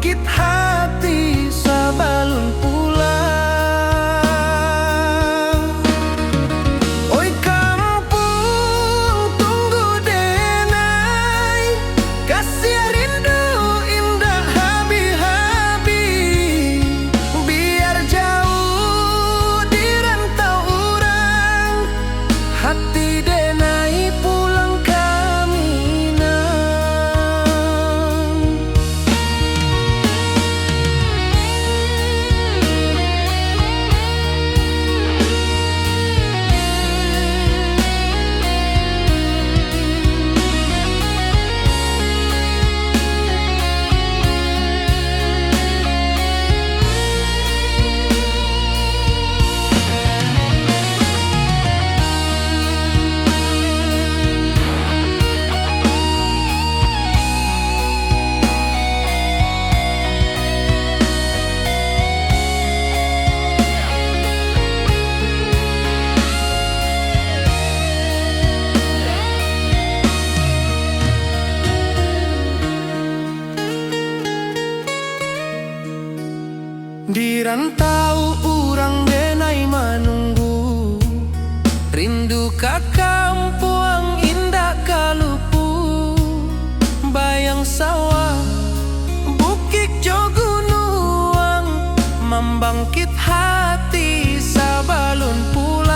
membangkit hati sabalun pulang. Oi kampung tunggu denai, kasih rindu indah habi-habi. Biar jauh di rantau urang, hati denai pulang kaminang. Di rantau urang denai manunggu, rindu ka kampung indah kalupu. Bayang sawah bukit jo gunung, membangkit hati sabalun pulang.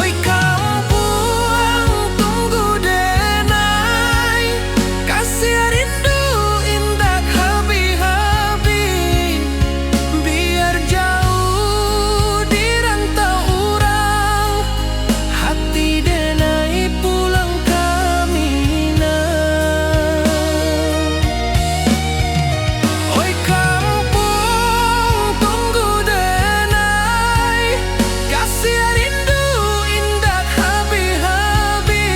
Oi kampung tunggu denai, kasih rindu indah habi-habi. Biar jauh di rantau urang, hati denai pulang kaminang. Oi kampung tunggu denai, kasih rindu indah habi-habi.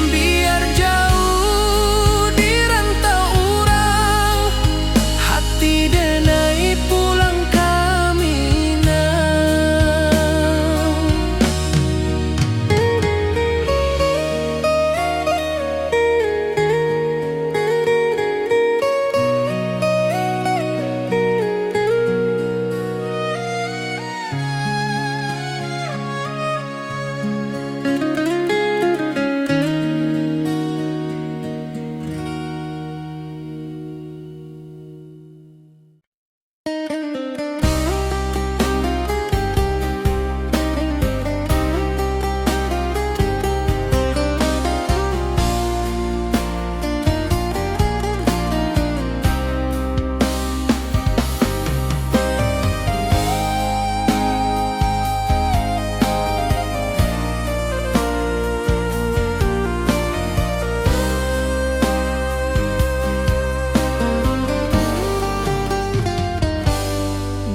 Biar jauh di rantau urang, hati denai pulang kaminang.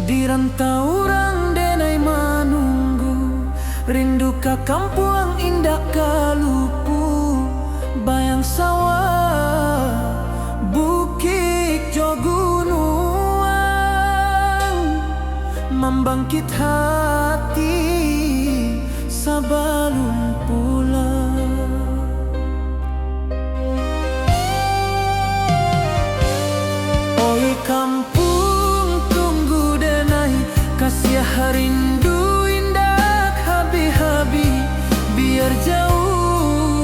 Di rantau urang denai manunggu, rindu ka kampung indah kalupu. Bayang sawah bukit jo gunung, membangkit hati sabalun pulang. Oi kampung tunggu denai, kasih rindu indah habi-habi. Biar jauh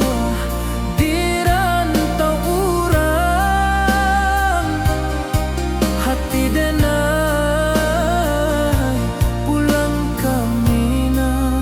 di rantau urang, hati denai pulang kaminang.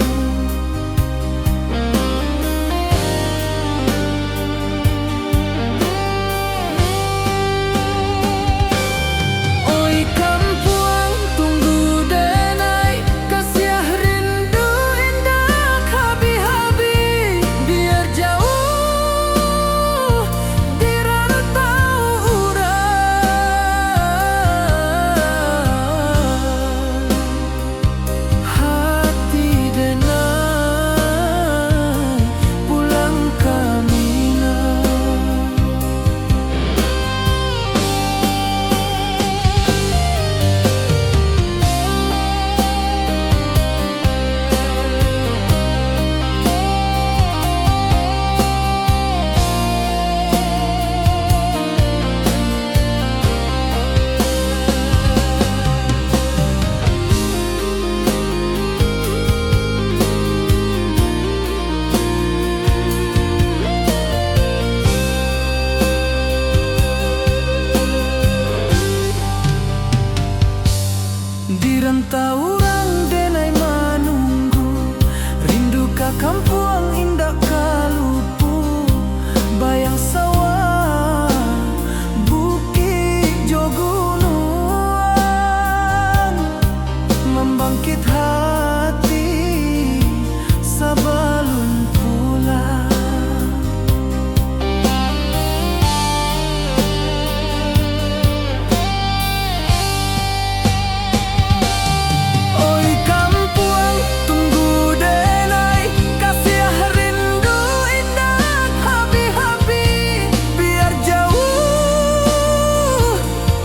orang denai manunggu, rindu ka kampung indah kalupu, bayang sawah bukit jo gunung, membangkit hati sebelum pulang. Oi kampung tunggu denai, kasih rindu indah habi-habi, biar jauh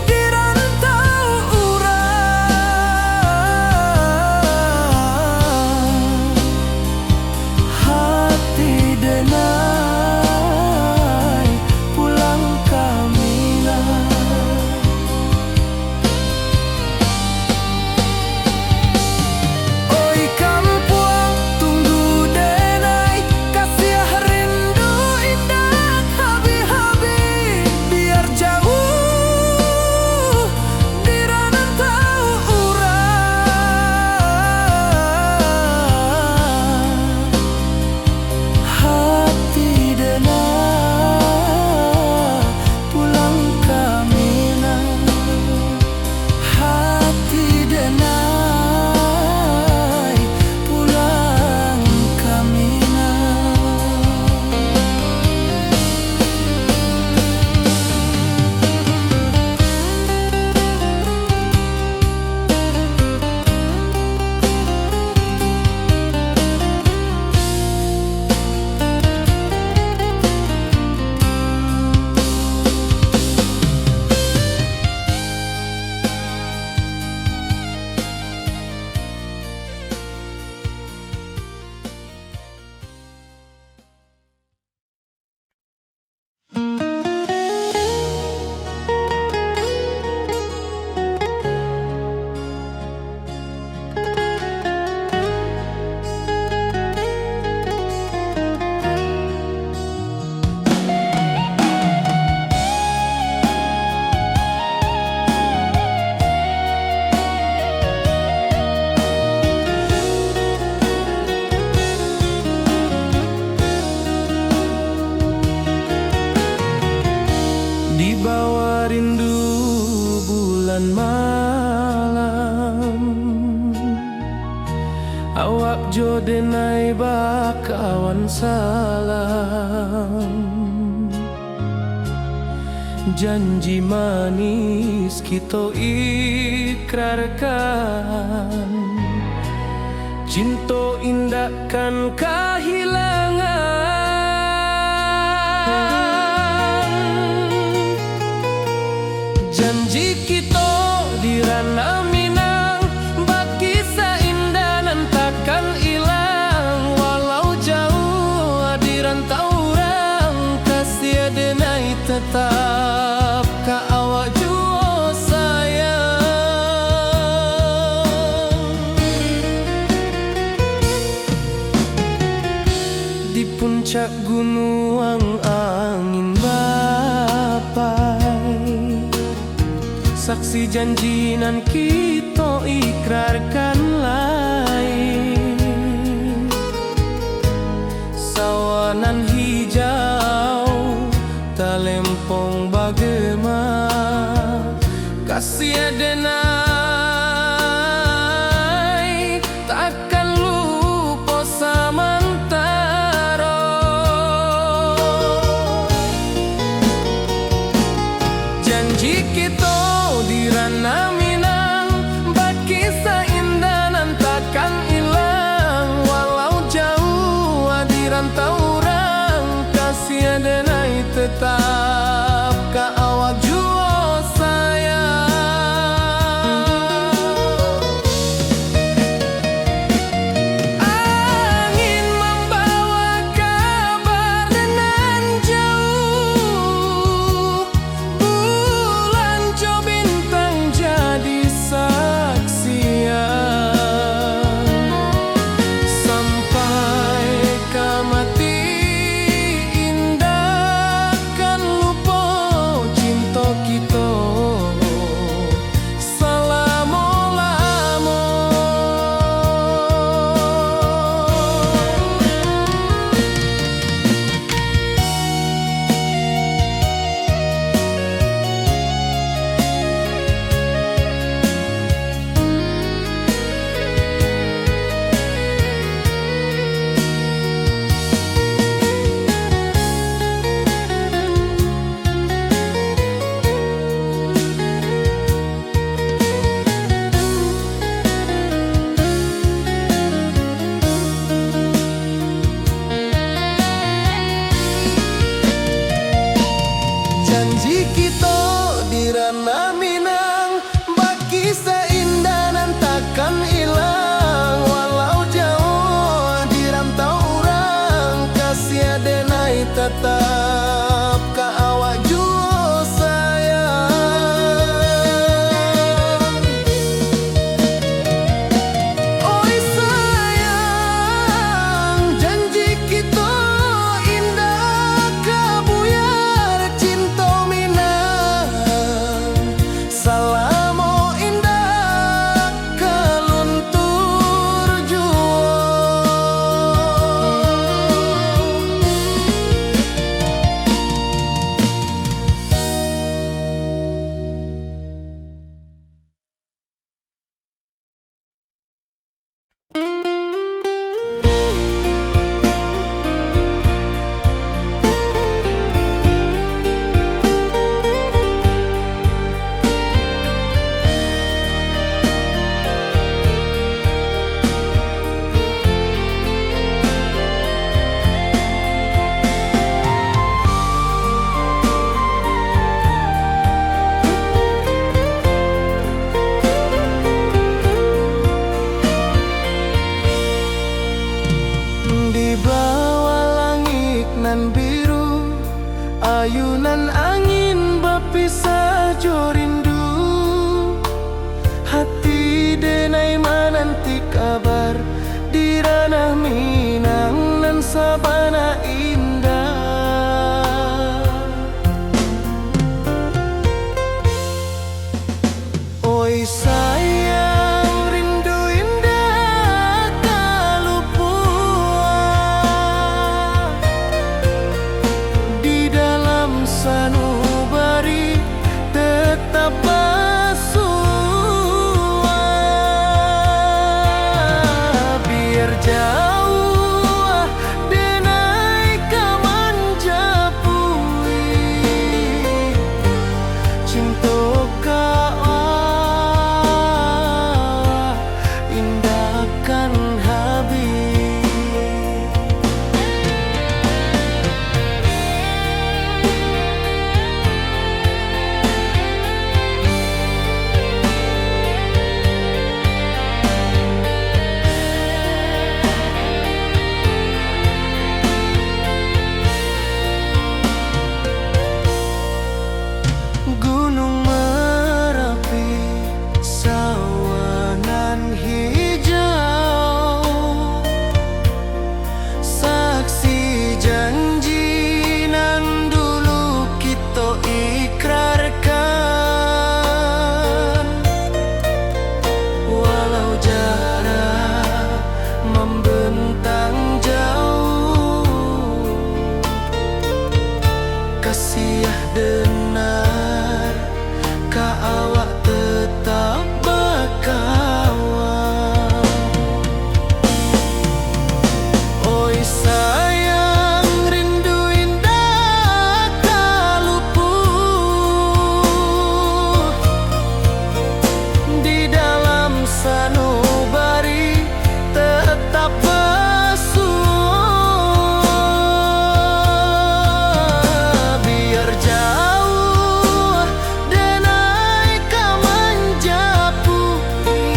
di rantau urang. Hati denai pulang kamilah. Oi kampung tunggu denai, kasih rindu indah habi-habi, biar jauh di rantau urang. Hati denai pulang kamilah. Hati denai pulang kamilah. Di bawah rindu bulan malam, awak jo denai bakawan salam. Janji manis kita ikrarkan, cinta indahkan kehilangan. Janji kita di ranah Minang, bakisah indah nan takkan hilang. Walau jauh di rantau urang, kasih denai tetap ka awak jua sayang. Di puncak gunung angin bapai, saksi janji nan kita ikrarkan lain. Sawanan hijau talempong bagema, kasih denai takkan lupa samantara. Janji kita di ranah Minang, bakisah indah ayunan angin bapisah jo rindu. Hati denai menanti kabar di ranah Minang nan sabana indah. Oi sayang, rindu indah kalupua di dalam sanubari tetap bersua. Biar jauh denai kaman japui cinta indahkan habis. Gunung Merapi, sawanan hijau, saksi janji nan dulu kita ikrarkan. Walau jarak membentang jauh, kasiah denar ka awak tetap berkawan. Oi sayang, rindu indah kaluput di dalam sanubari tetap bersua. Biar jauh denai kaman japui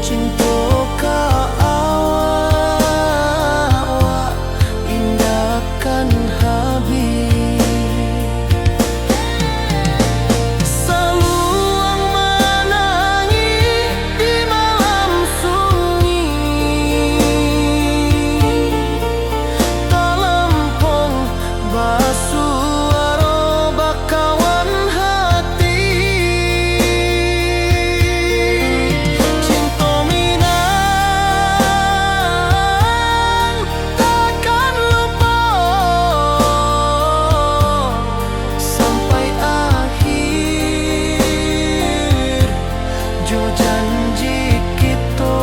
cinta ka awak indahkan habis. Saluang menangis di malam sunyi, talempong basuaro bakawan hati. Cinta Minang takkan lupa sampai akhir jo janji kita.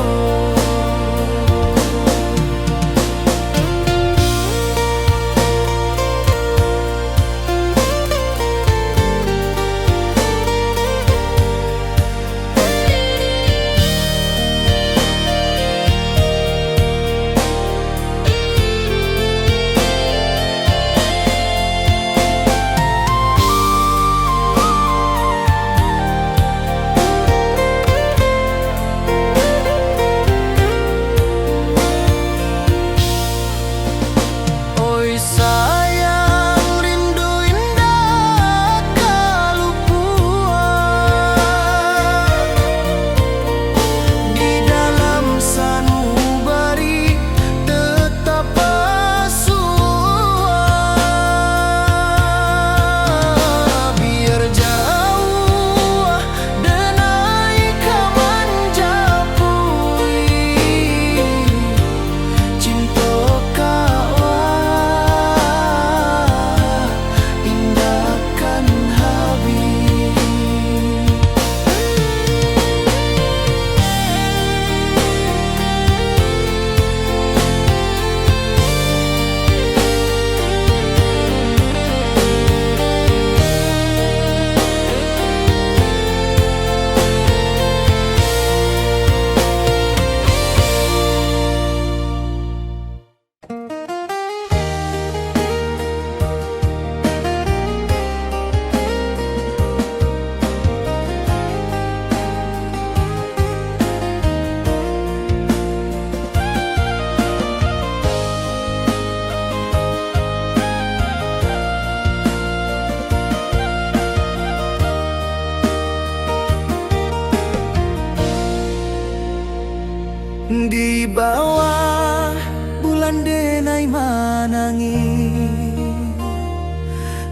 Di bawah bulan denai manangi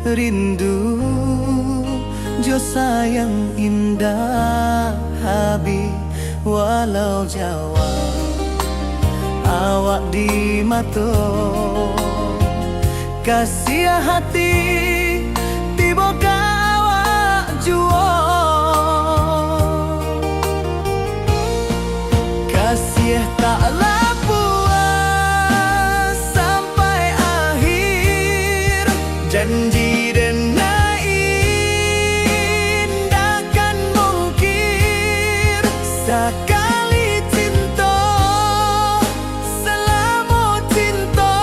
rindu jo sayang indah habi walau Jawa awak di mato kasih hati tiba awak juo kasih taklah puas sampai akhir janji denai indahkan mungkir sekali cinta selama cinta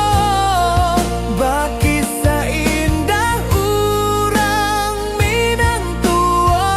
baki seindah urang Minang tua.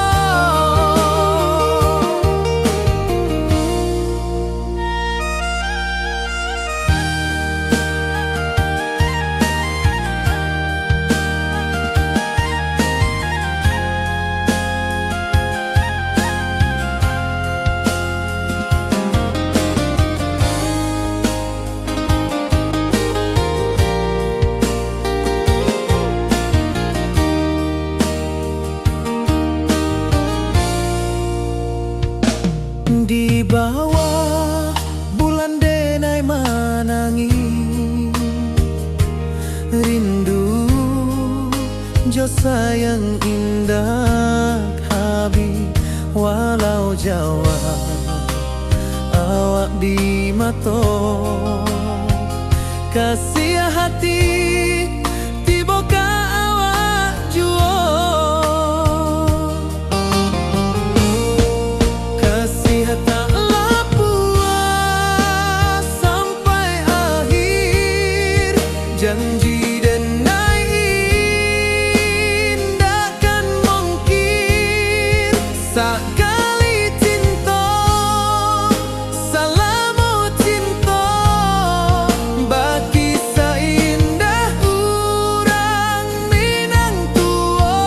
Di bawah bulan denai manangi rindu jo sayang indah habi walau Jawa awak di mato kasih hati tiba ka awak juo kasih taklah puas sampai akhir janji denai indahkan mungkir sekali cinta selama cinta baki seindah urang Minang tua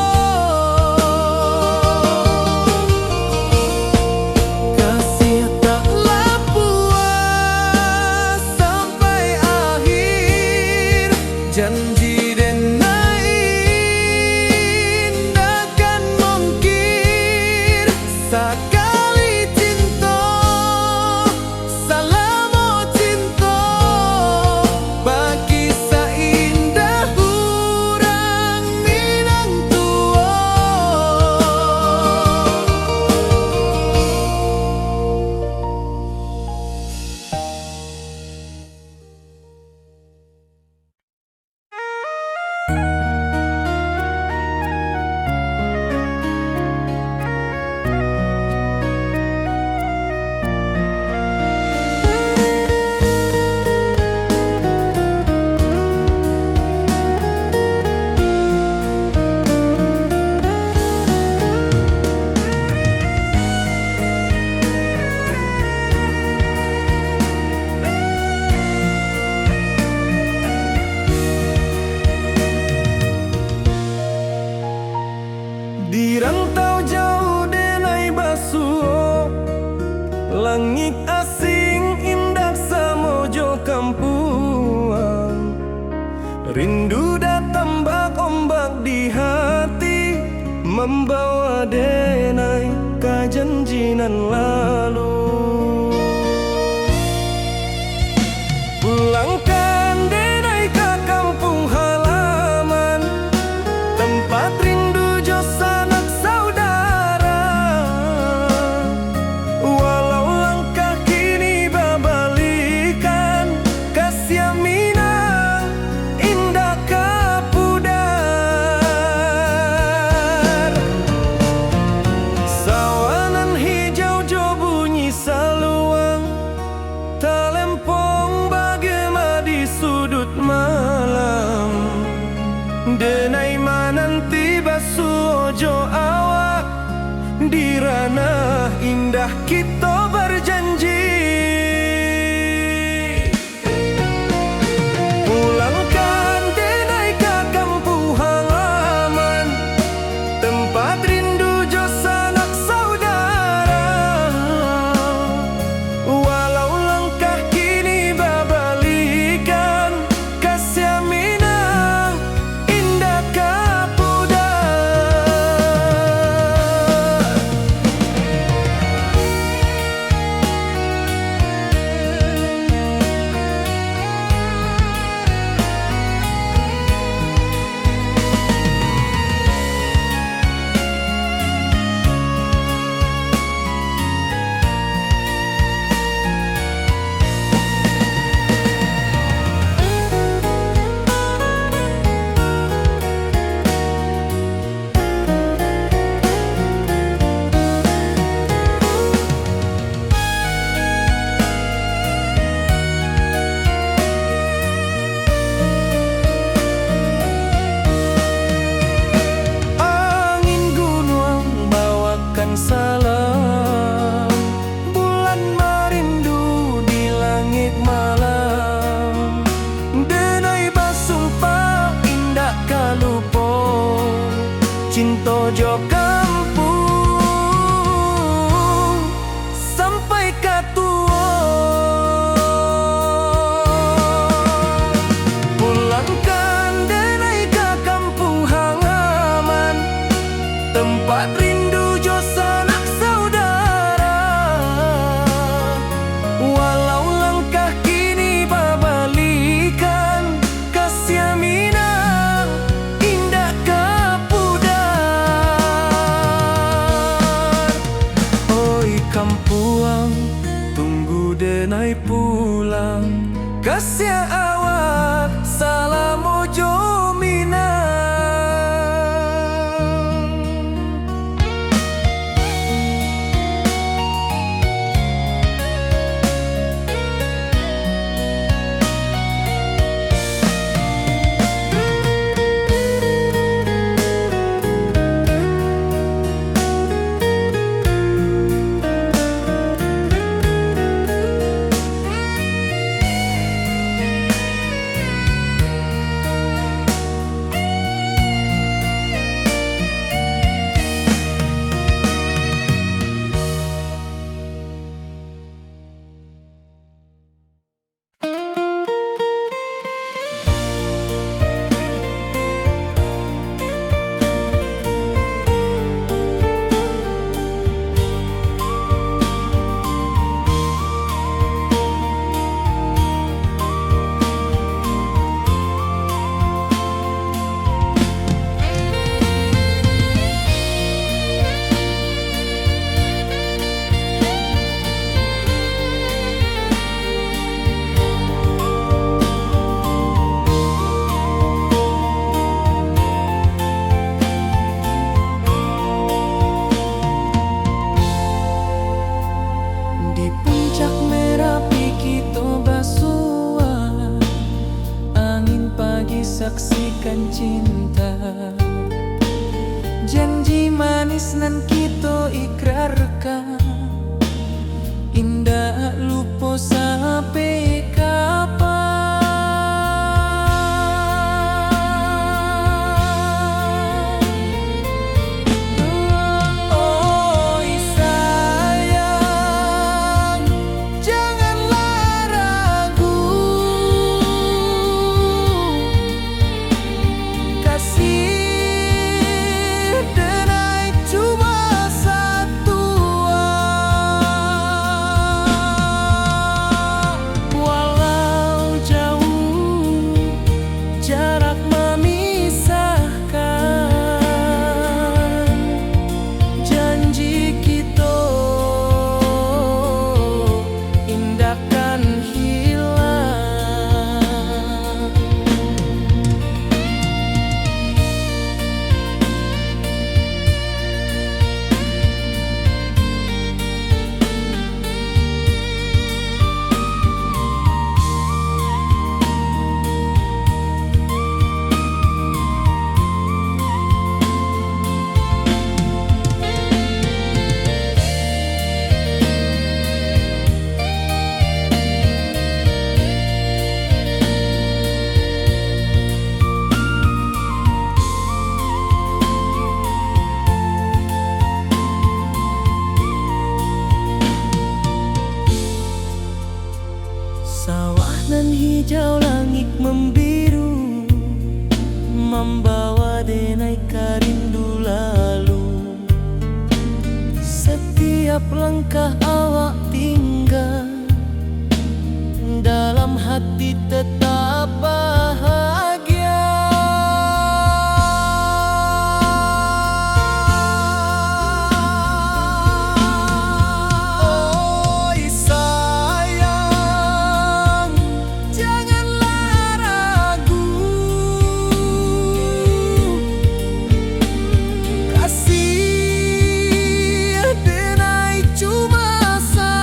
kasih taklah puas sampai akhir janji denai indahkan mungkir sekali cinta selama cinta baki seindah urang Minang tua. Di rantau jauh denai basuh langit asing indah samojo kampuang rindu datang bak ombak di hati membawa denai ke janjinan lalu pulangkan denai ke kampung halaman tempat rindu jo sanak saudara walau langkah kini babalikan kasih Minang indah kapudar sawanan hijau jo bunyi mulai pulang. Kasih awak salam ojo minang. Saksikan cinta, janji manis nan kita ikrarkan, indah lupa sampai kapan. Oh sayang, janganlah ragu, kasih denai cuma satu. Walau jauh jarak memisahkan, janji kita indahkan hilang. Sawah nan hijau, langit membiru, membawa denai karindu lalu. Setiap langkah awak tinggal, dalam hati tetap bahagia. Oh sayang, janganlah ragu, kasih denai cuma satu.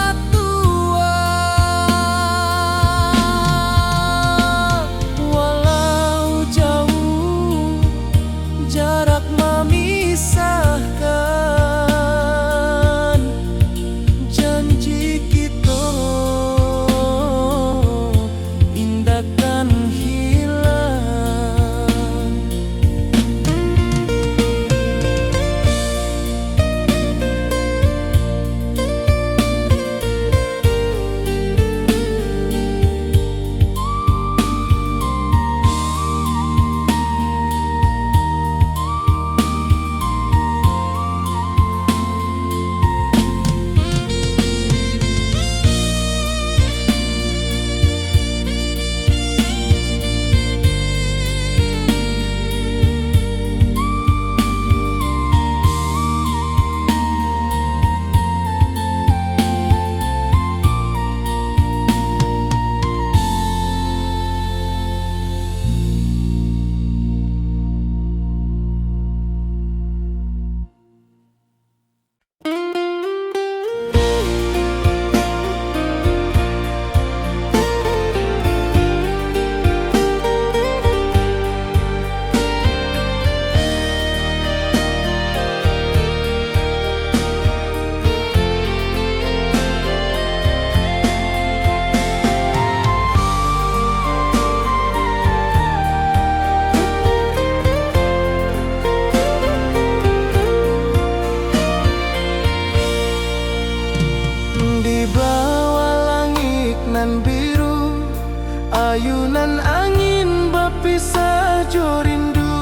nan biru, ayunan angin berpisah jo rindu.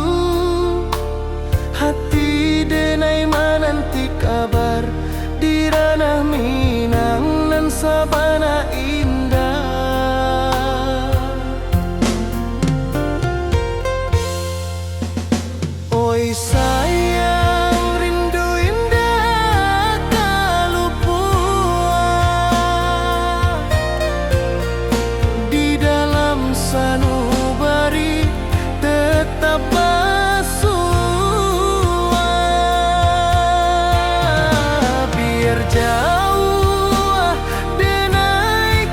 Hati denai menanti kabar di ranah Minang nan sabana indah. Oi sayang, rindu indah kalupua di dalam sanubari tetap bersua. Biar jauh denai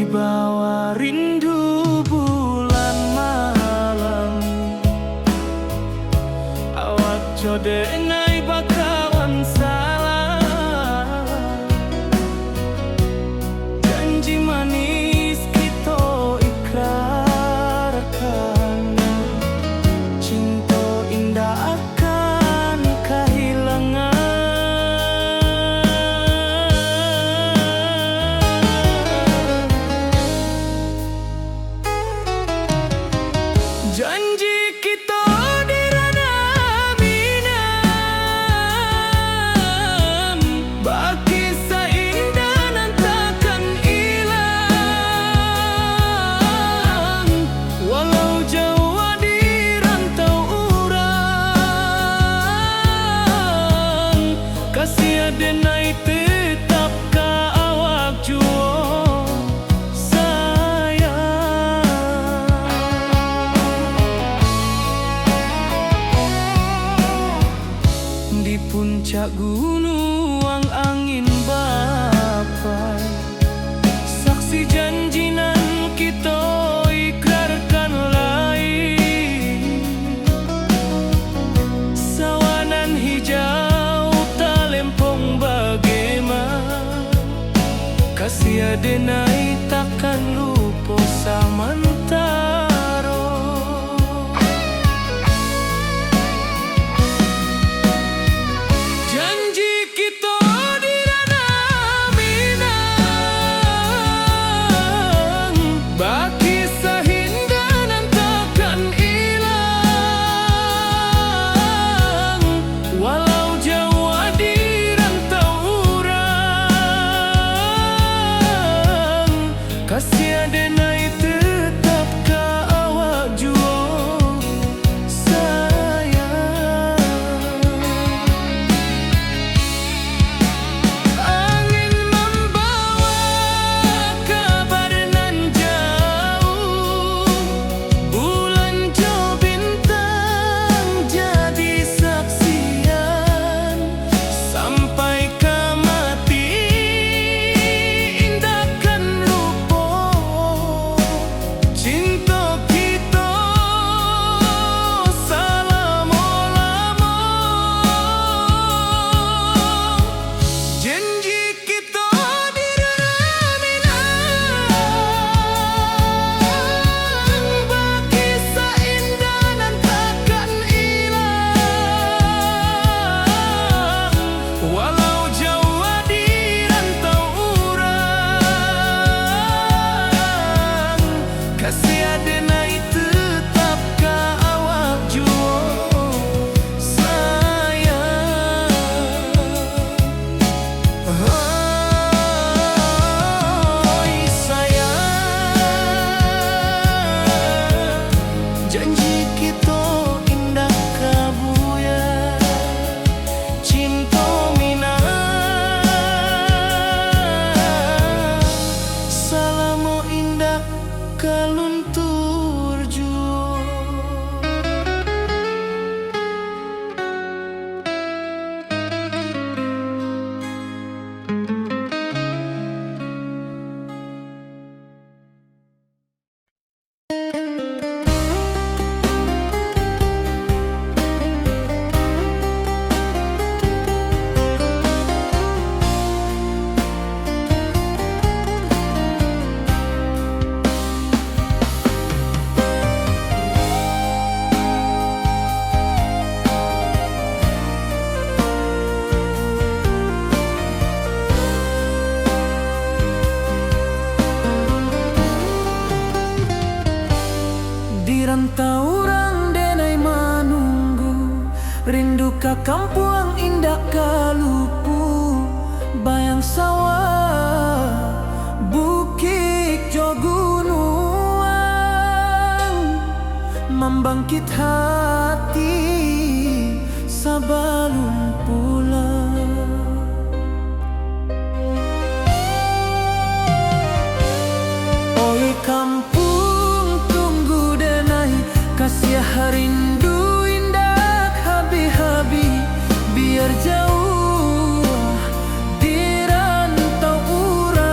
Wibawa rindu bulan malam, awak jodenai bakawan salah. Janji manis kita ikrarkan, cinta indah akan kehilangan. Janji kita di ranah Minang, baki seindah nan takkan hilang. Walau jauh di rantau urang, kasih adenai tetap ka awak juo di puncak gunung angin bapai. Saksi janji nan kita ikrarkan lain, sawanan hijau talempong bagaimana. Kasih adenai takkan lupa samantara. Janji kita di ranah Minang, baki sahinda nan takkan hilang. Walau jauh di rantau urang, kasih adenai tetap ka awak juo sayang. Angin membawa kabar nan jauh, bulan jo bintang jadi saksian. Sampai ke mati indahkan lupa, cinta kita selama-lama. Janji kita di ranah Minang, baki seindah nan takkan hilang. Walau jauh di rantau urang, kasih adenai tetap ka awak juo sayang. Oi sayang, janji kita indah kabuya, cinta Minang salamo indah kaluntur juo. Di rantau urang denai manunggu, rindu ka kampung indah kalupu. Bayang sawah, bukit jo gunung, membangkit hati sabalun pulang. Oi kampung tunggu denai, kasih rindu indah habi-habi. Biar jauh di rantau urang,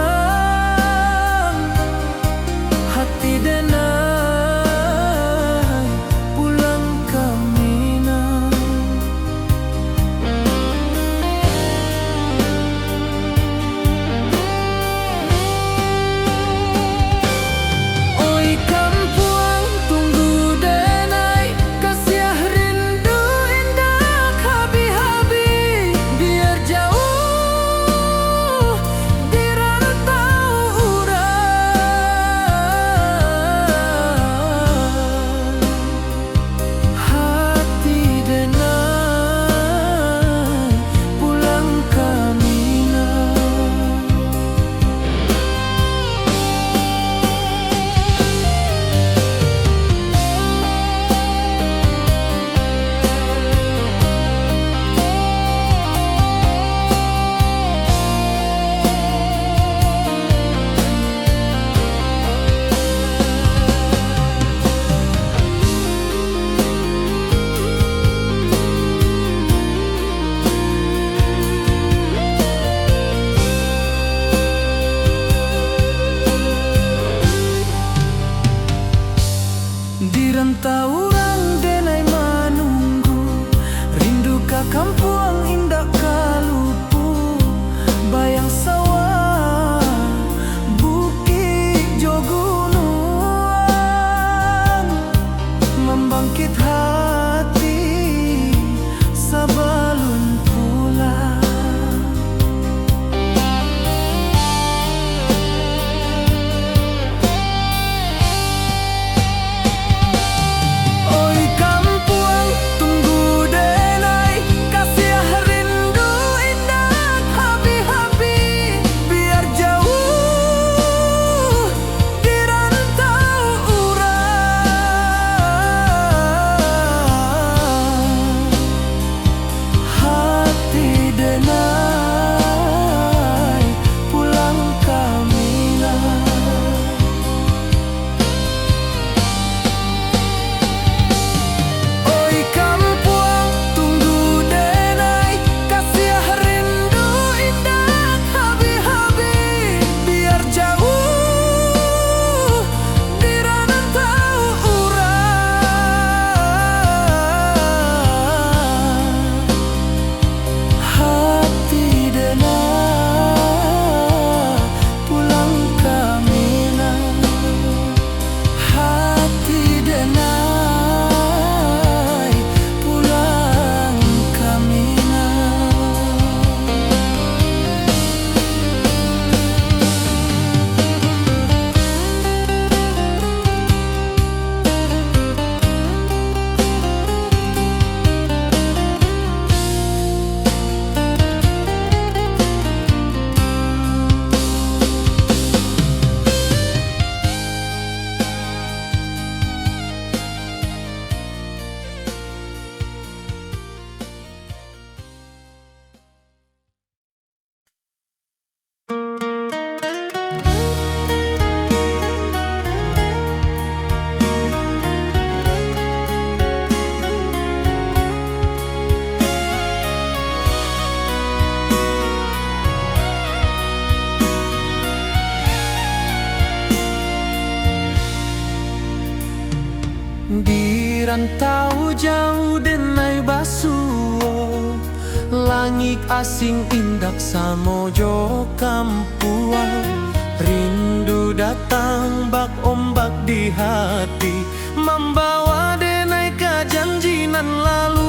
rantau jauh denai basuo, langit asing indak samojo kampuang. Rindu datang bak ombak di hati, membawa denai ke janjinan lalu.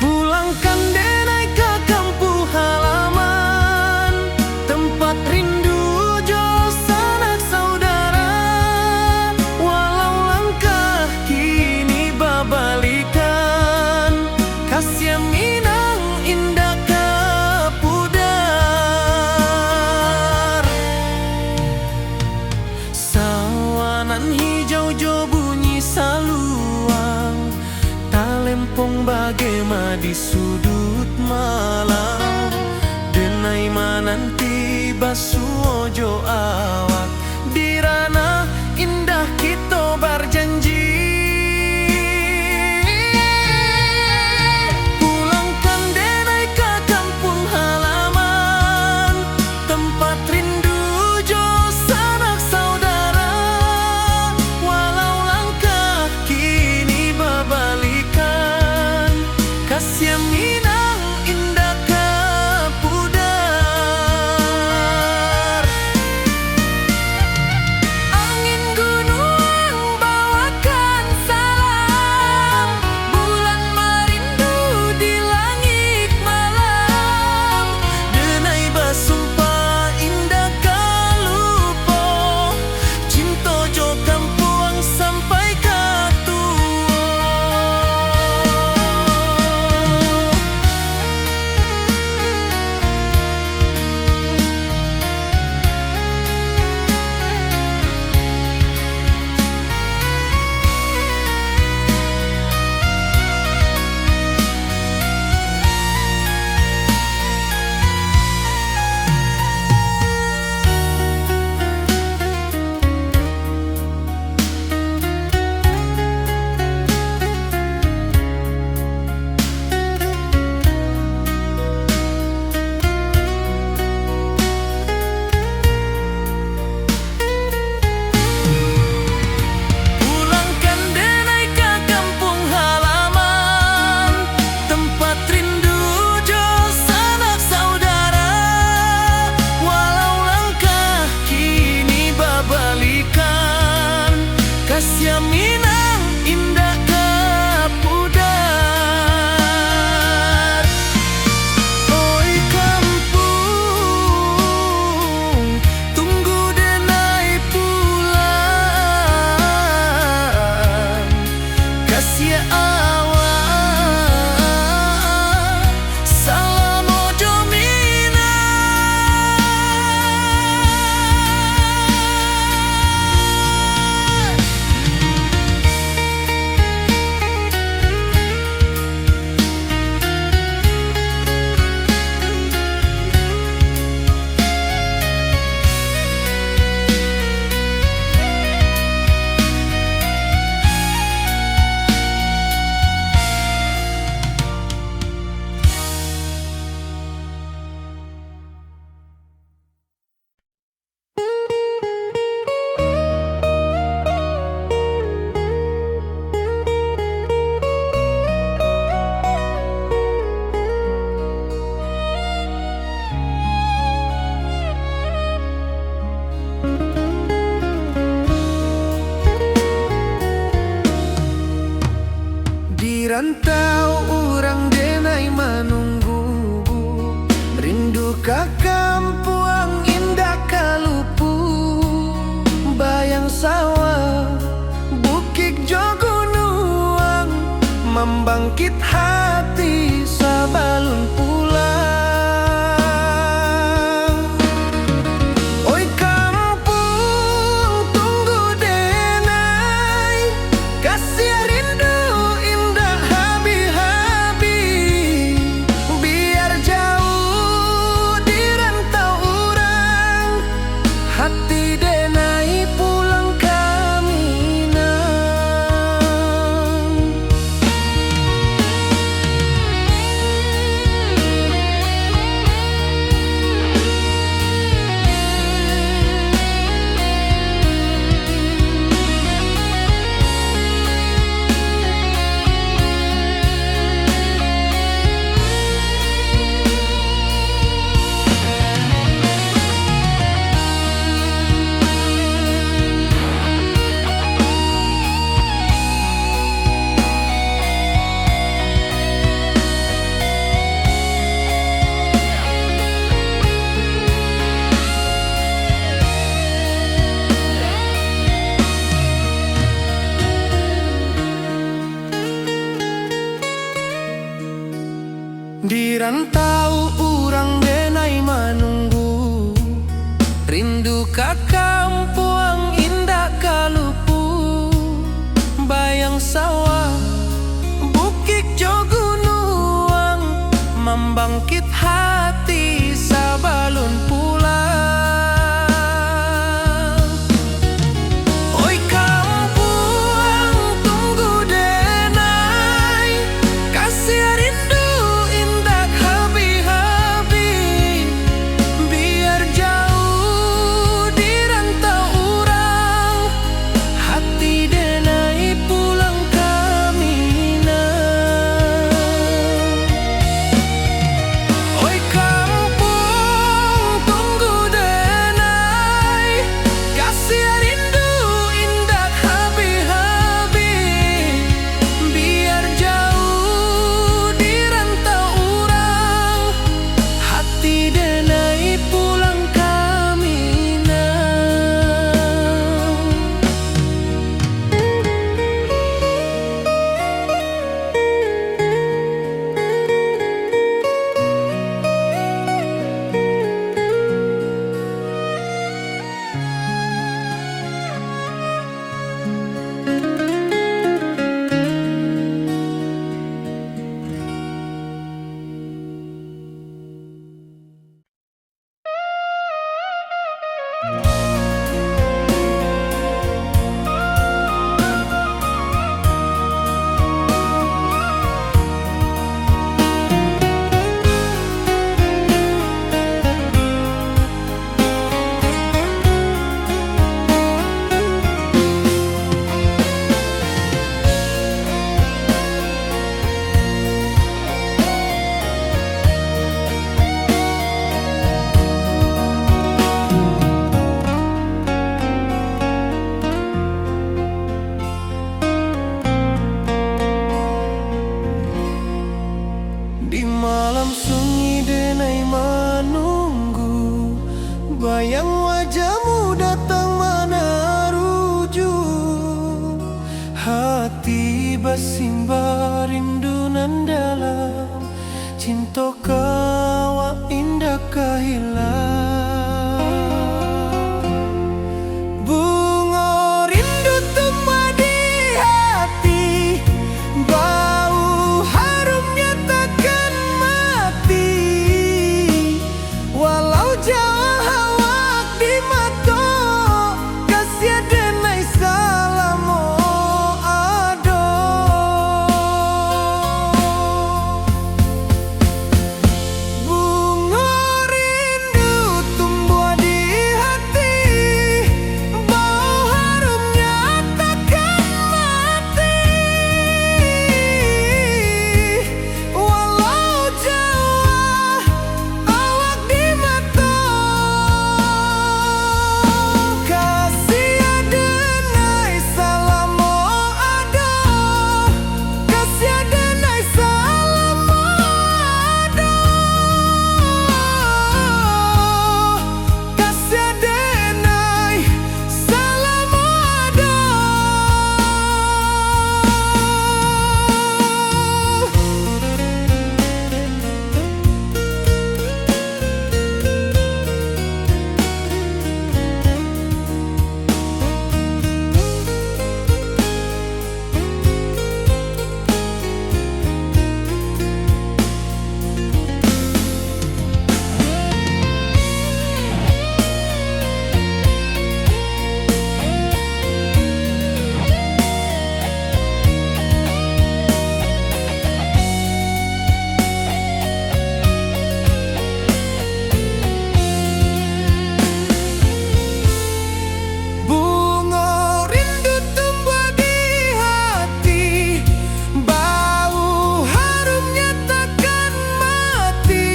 Pulangkan denai ke kampung halaman, tempat rindu jo sanak saudara. Walau langkah kini babalikan, kasih Minang indah kepudar. Sawanan hijau jo bunyi saluang, talempong bagema di sudut malam. Denai mananti basuo jo awak, di ranah indah kita berjanji. Pulangkan denai ke kampung halaman, tempat rindu jo sanak saudara. Walau langkah kini babalikan, kasih Minang indah kepudar. Angin gunung bawakan salam, bulan merindu di langit malam. Denai basumpah indah kalupo, cinta jo kampuang sampai ke tua. Pulangkan denai ke kampung halaman, tempat rindu jo sanak saudara. Walau langkah kini babalikan, kasih Minang indah kepudar. Oi kampung, tunggu denai pulang. Kasih awak, salam ojo Minang. Di rantau orang denai menunggu, rindu ke kampuang indah kalupu. Bayang sawah, bukit jo gunung, membangkit hati sabalun pulang. Oi kampung, tunggu denai, kasih rindu indah habi-habi. Biar jauh di rantau orang, hati denai pulang ke Minang. simba rindu nan dalam, cinta kawa indah kahilang. Bunga rindu tumbuh di hati, bau harumnya takkan mati. Walau jauh awak di mata, kasih denai salamo ado. Bunga rindu tumbuh di hati, bau harumnya takkan mati. Walau jauh awak di mata, kasih denai salamo ado, kasih denai salamo ado, kasih denai salamo ado. Bunga rindu tumbuh di hati, bau harumnya takkan mati.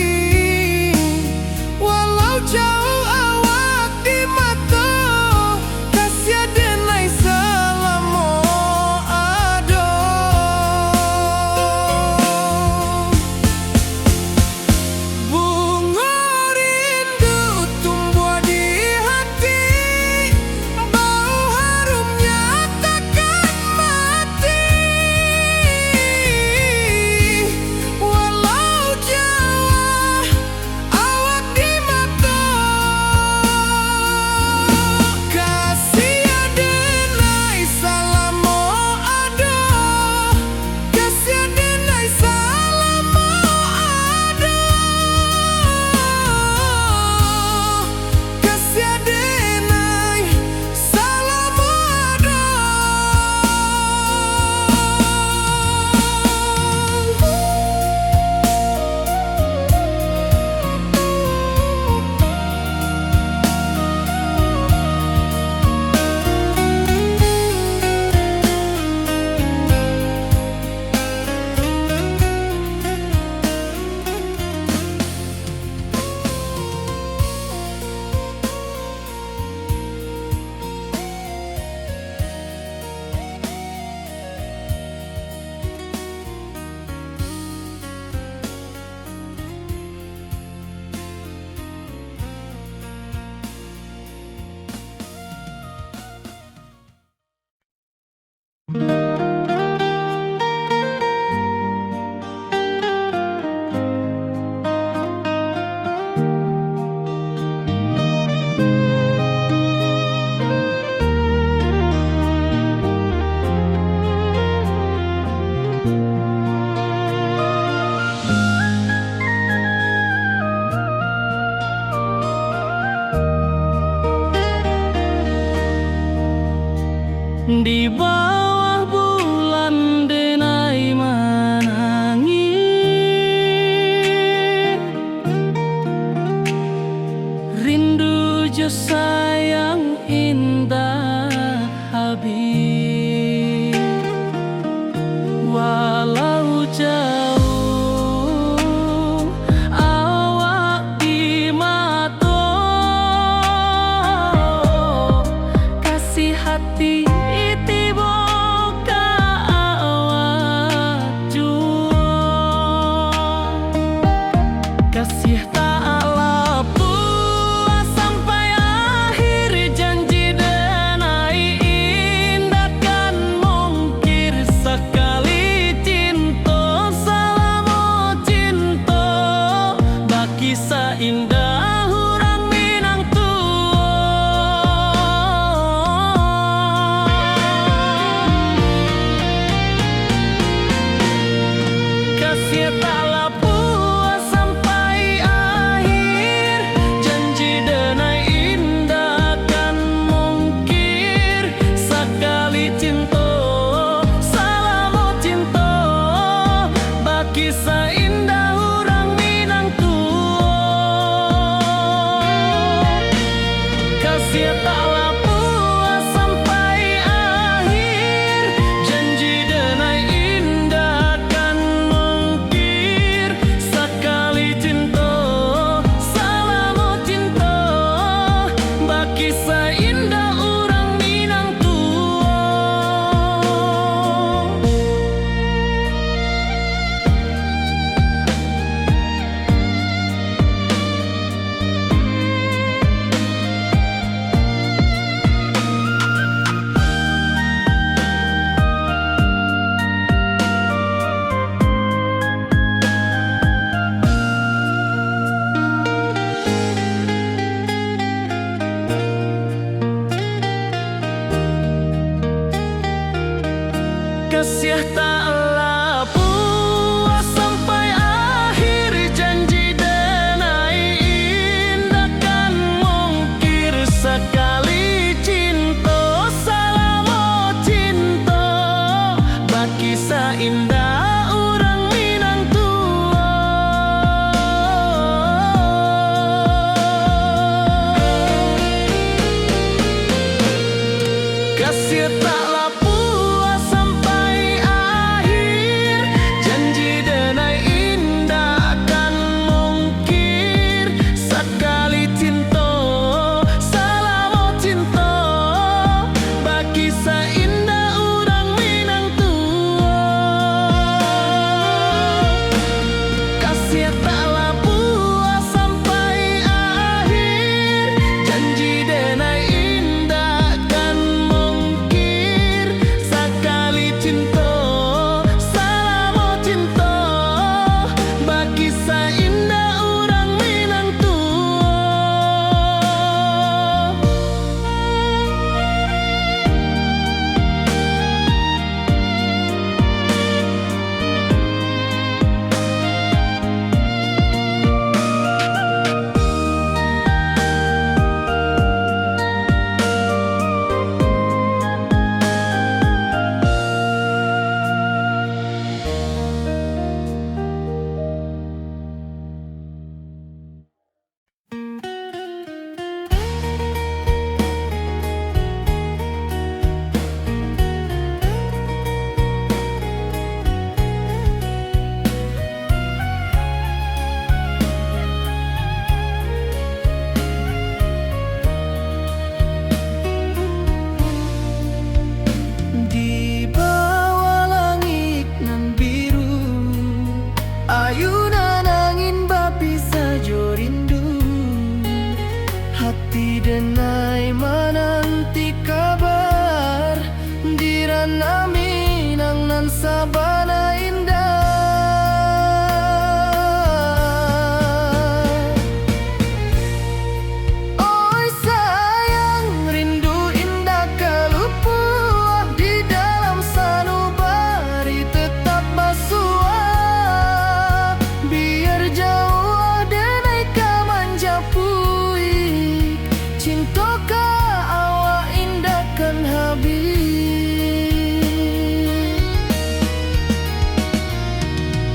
Walau jauh awak di mata, kasih denai salamo ado. Bunga rindu tumbuh di hati, bau harumnya takkan mati. Walau jauh awak di mata, kasih denai salamo ado, kasih denai salamo ado, kasih denai salamo ado. Di bawah bulan denai menangis, rindu jo sayang indah habis. Walau jauh awak di mata, kasih hati tiba ka awak jua, kasih tak lepas sampai akhir janji. denai menanti kabar dirana minang nan sabana indah. Oi sayang, rindu indah kalupua di dalam sanubari tetap basua. Biar jauh denai kamanjapui, cintoka awak indahkan habis.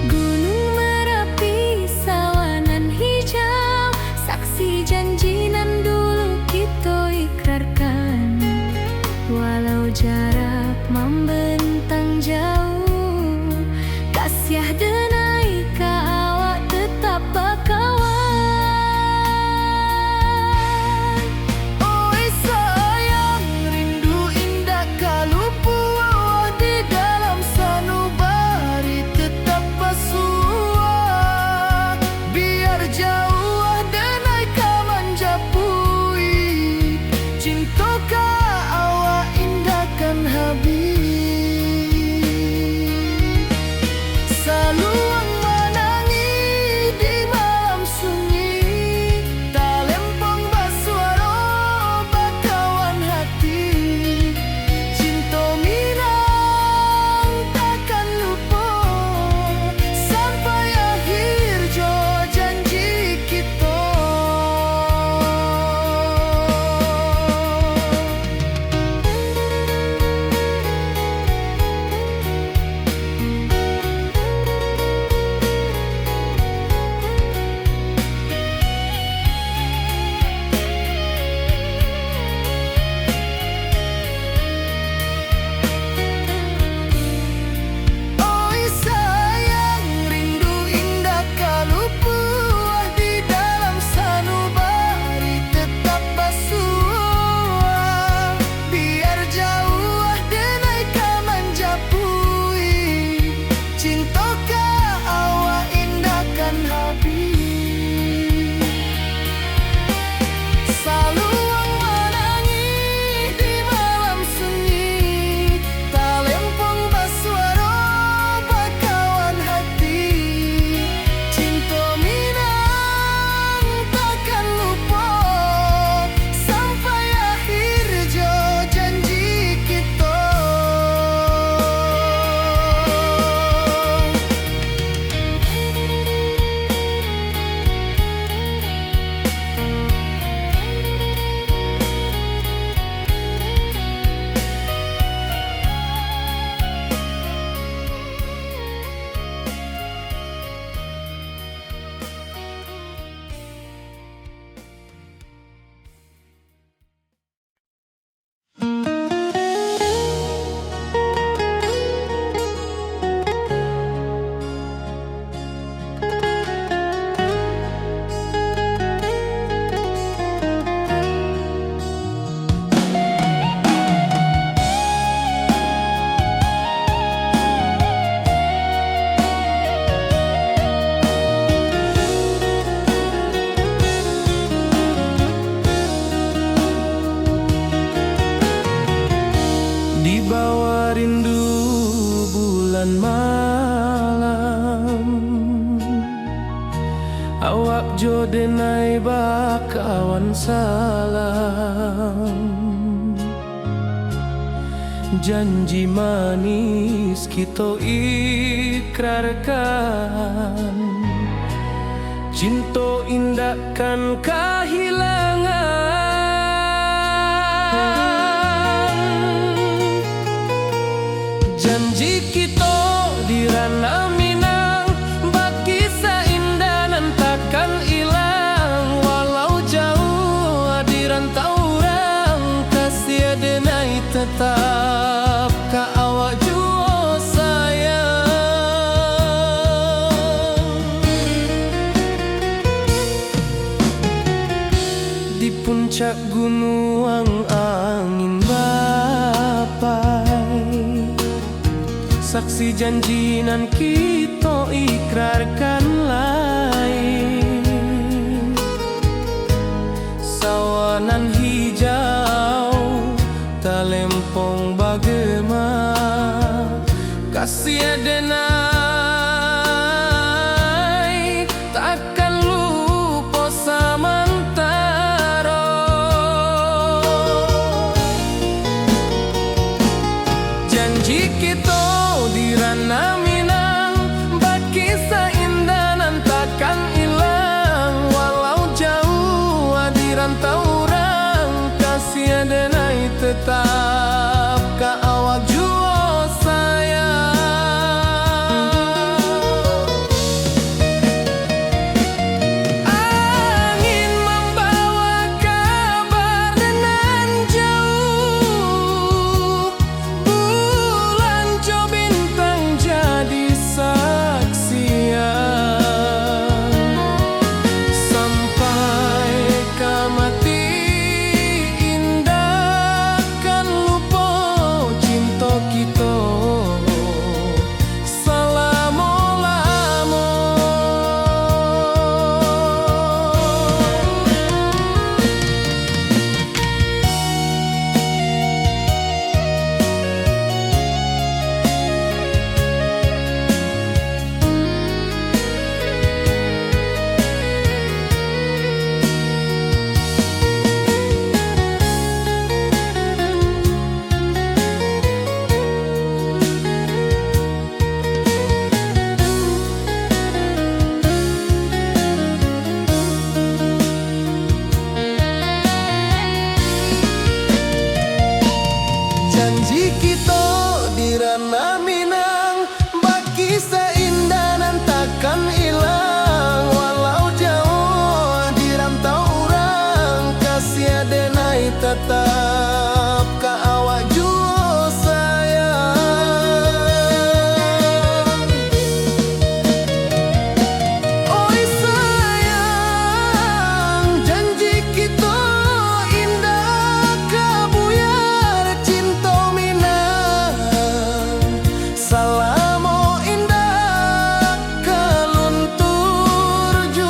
Gunung Merapi, sawanan hijau, saksi janji nan dulu kita ikrarkan. Walau jarak membentang jauh, kasih denai ka awak tetap bakawan. Oi sayang, rindu indah kalupua di dalam sanubari tetap basua. Biar jauh denai kamanjapui, cintoka awak indahkan habis. Saluang menangi di malam sunyi, talempong basuaro bakawan hati. Cinta minang takkan lupa sampai akhir jo janji kita. Oi sayang, rindu indah kalupua di dalam sanubari tetap basua. Biar jauh denai kamanjapui, cintoka awak indahkan habis. Saluang menangi di malam sunyi, talempong basuaro bakawan hati. Cinta minang takkan lupa sampai akhir jo janji kita. Di bawah rindu bulan malam, awak jo denai bakawan salam. Janji manis kita ikrarkan, cinta indahkan kehilangan. Janji kita dirana minang, bakisah indah nan takkan hilang. Walau jauh di rantau orang, kasih denai tetap ka awak jua sayang. Di puncak gunung angin bapai, saksi janji nan kita ikrarkan lain. Sawanan tetap ka awak jua sayang. Oi sayang, janji kita indah kabuyar cinta minang. Salamo indah kaluntur jua.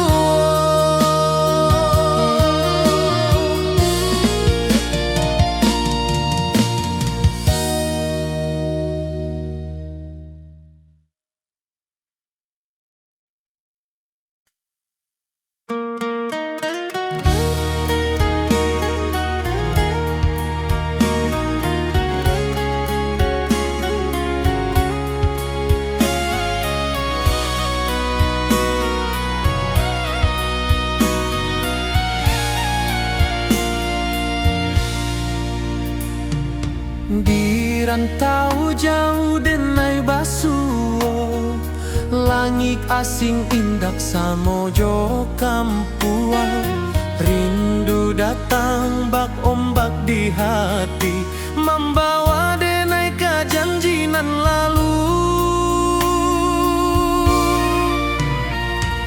Di rantau jauh denai basuo, langit asing indak samojo kampuan. Rindu datang bak ombak di hati, membawa denai ke janji nan lalu.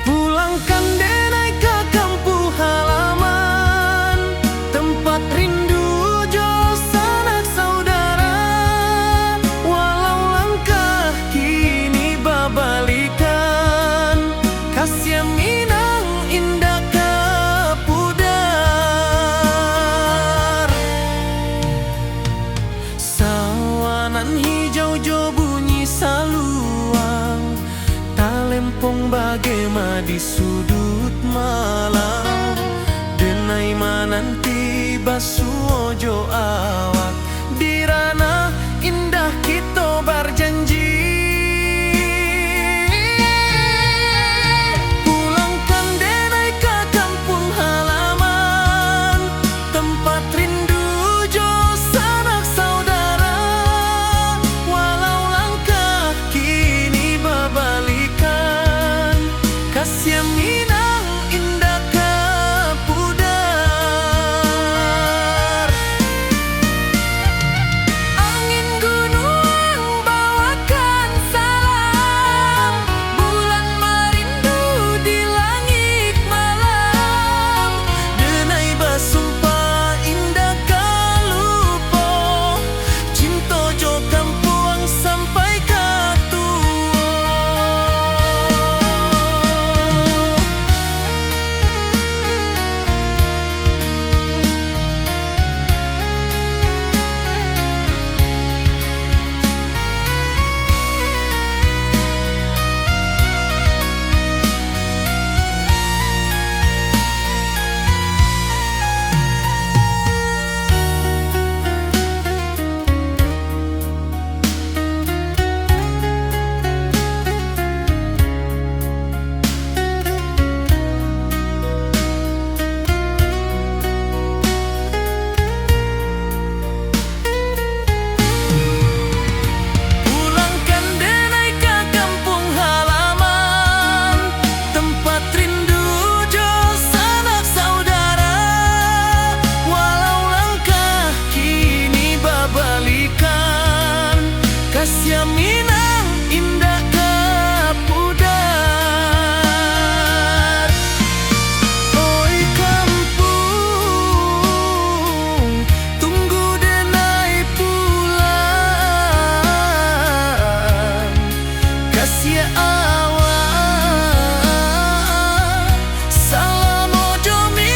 Pulangkan denai ke kampung halaman, tempat rindu jo sanak saudara. Walau langkah kini babalikan, kasih minang indah kapudar. Sawanan hijau jo bunyi saluang, talempong bagema di sudut malam. Denai mananti basuo jo awak, di ranah indah kita berjanji. Pulangkan denai ke kampung halaman, tempat rindu jo sanak saudara. Walau langkah kini babalikan, kasih minang indah kapudar. Angin gunung bawakan salam, bulan merindu di langit malam. Denai basumpah indah kalupo, cinta jo kampuang sampai katua. Pulangkan denai ke kampung halaman, tempat rindu jo sanak saudara. Walau langkah kini babalikan, kasih minang indah kapudar. Oi kampung, tunggu denai pulang. Kasih awak, salamo jo minang.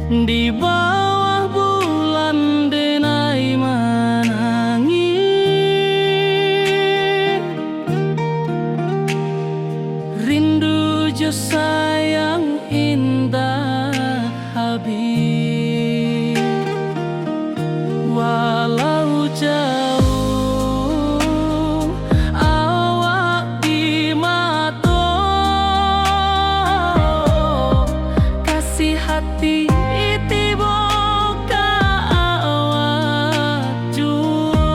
Di bawah bulan denai menangi, rindu jo sayang indah habis. Walau jauh awak di mata, kasih hati tiba ka awak jua.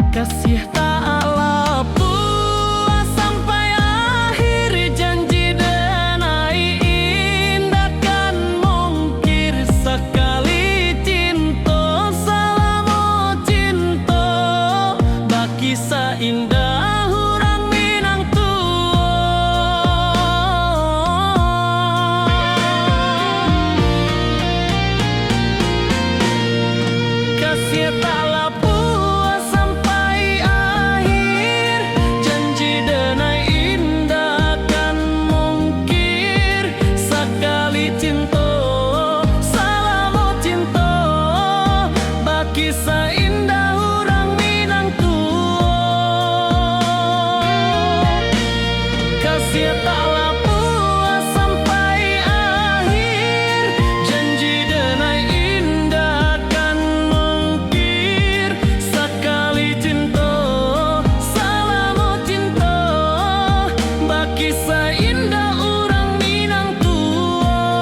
Kasih tak lepas sampai akhir, janji denai indah kan mungkir. Sekali cinta selama cinta, baki seindah orang Minang tua. Kasih tak lepas sampai akhir, janji denai indah kan mungkir. Sekali cinta selama cinta, baki seindah orang Minang tua. Kasih tak lepas sampai akhir, janji denai indah kan mungkir. Sekali cinta selama cinta, baki seindah orang Minang tua.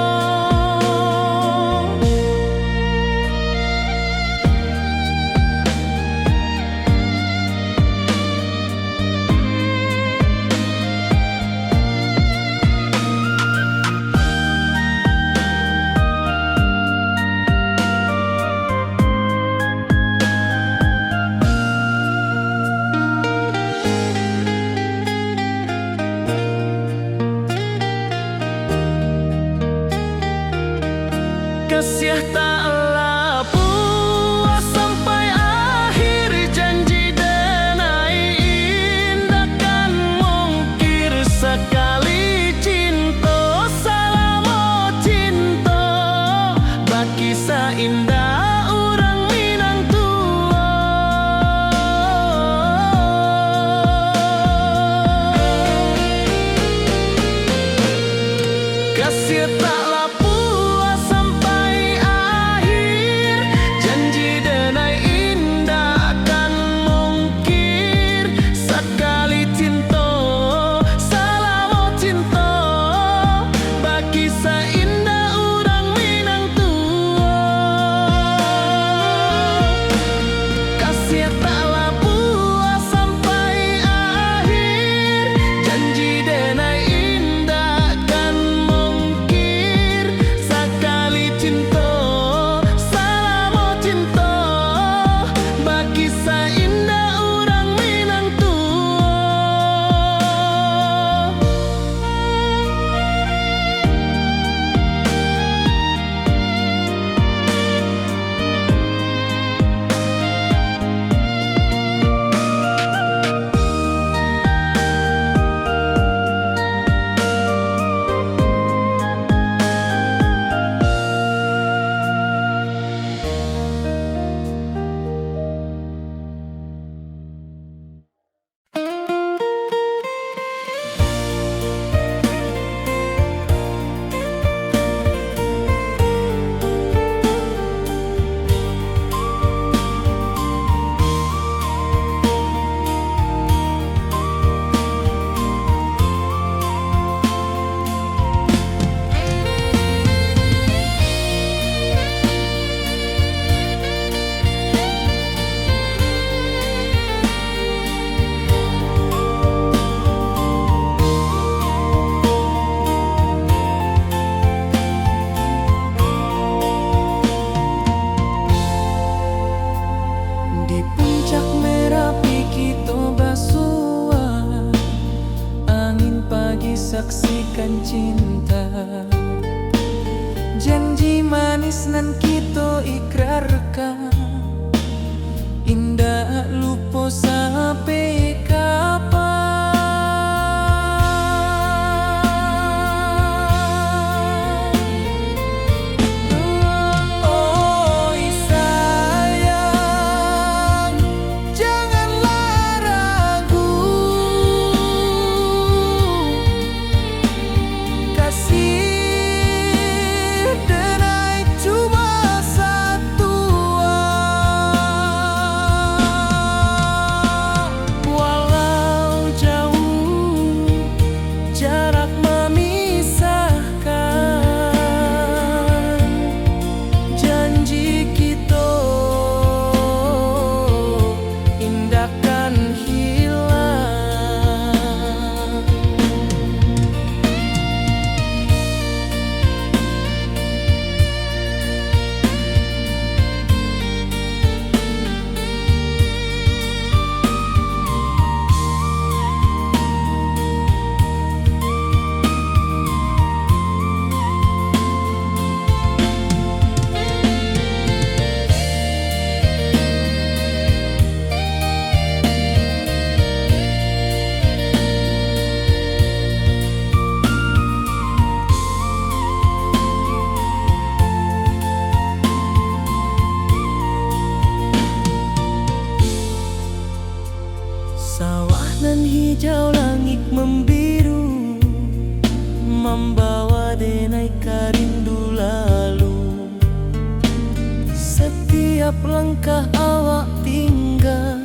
Kasih tak lepas sampai akhir, janji denai indah kan mungkir. Sekali cinta selama cinta, baki seindah orang Minang tua. Kasih tak lepas sampai akhir, janji denai indah kan mungkir. Sekali cinta selama cinta, baki seindah orang Minang tua. Kasih tak lepas sampai akhir, janji denai indah kan mungkir. Sekali cinta selama cinta, baki seindah orang Minang tua. Di puncak Merapi kita basua, angin pagi saksikan cinta. Janji manis nan kita ikrarkan, indah lupa sampai kapan. membawa denai karindu lalu. Setiap langkah awak tinggal,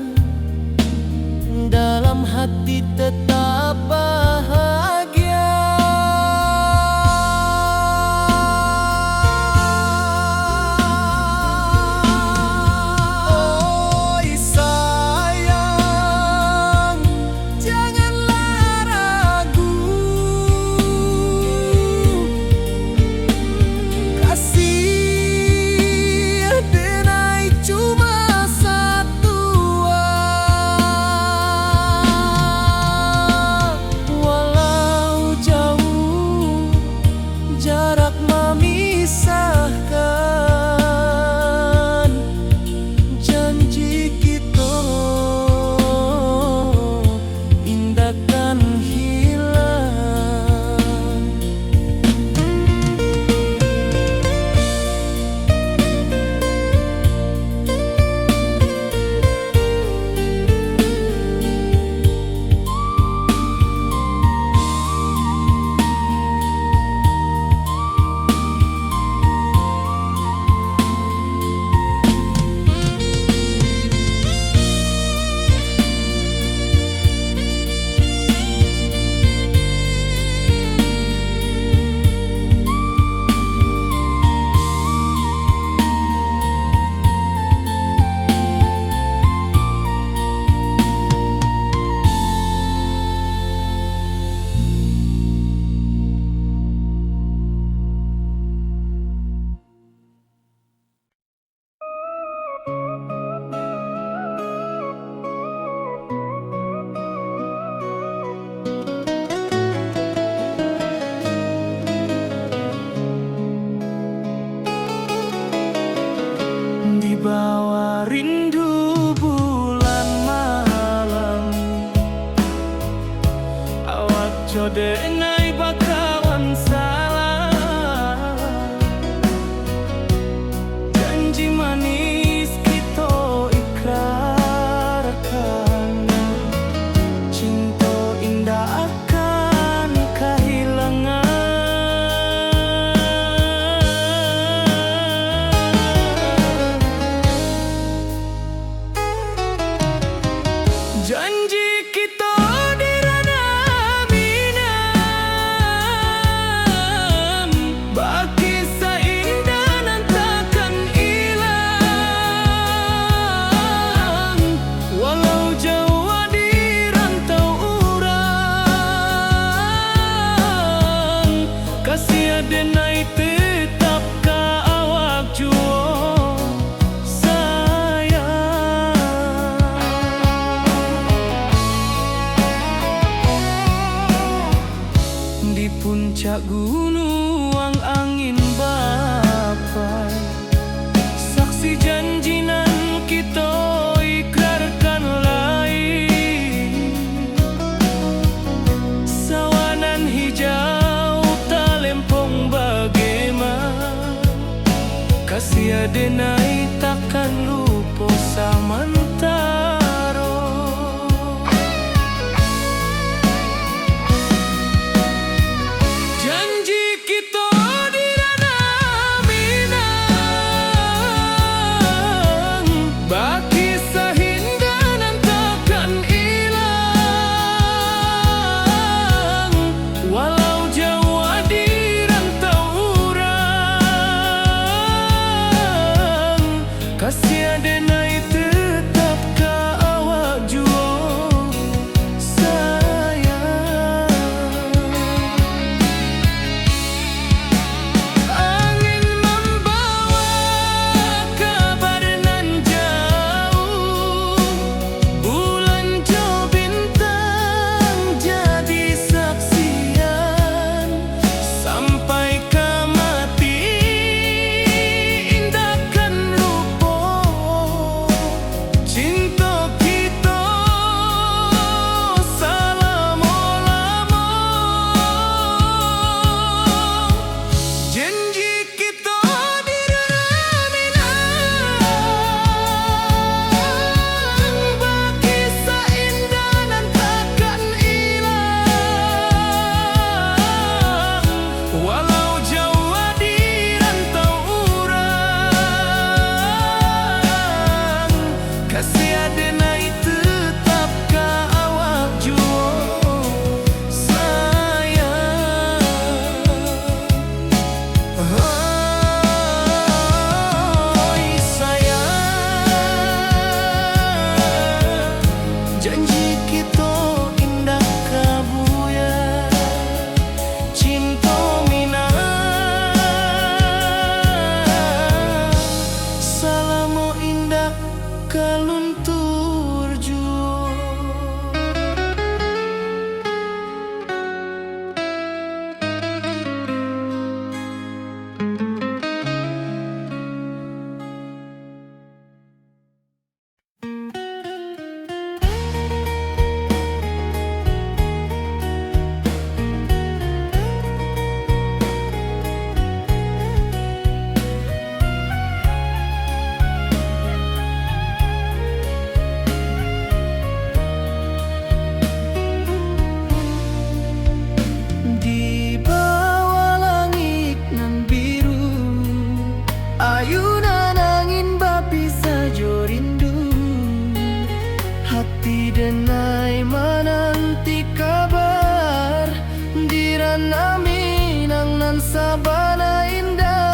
dalam hati tetap bahagia. Oi sayang, janganlah ragu, kasih denai cuma satu. Walau jauh jarak memisahkan, janji kita indahkan hilang. Di bawah rindu bulan malam, awak codenai bakawan salah. Janji manis kita ikrarkan, cinta indah akan kehilangan. Janji kita di ranah minam, baki seindah nan takkan hilang. Walau jauh di rantau urang, kasih denai tetap ka awak jua. Di puncak gunung angin bapai, saksi janji nan kita ikrarkan lain. Sawanan hijau talempong bagaimana, kasih denai takkan lupa samantara. Janji kita di ranah minang, baki seindah nan takkan hilang. Walau jauh di rantau urang, kasih denai tetap Walau jauh di rantau urang, kasih adenai tetap ka awak jua sayang. Oi sayang, janji kita indah kabuya, cinta mina salamo indah kaluntur jua. Di bawah langit nan biru, ayunan angin bapi sajo rindu. Hati denai menanti kabar, dirana minang nan sabana indah.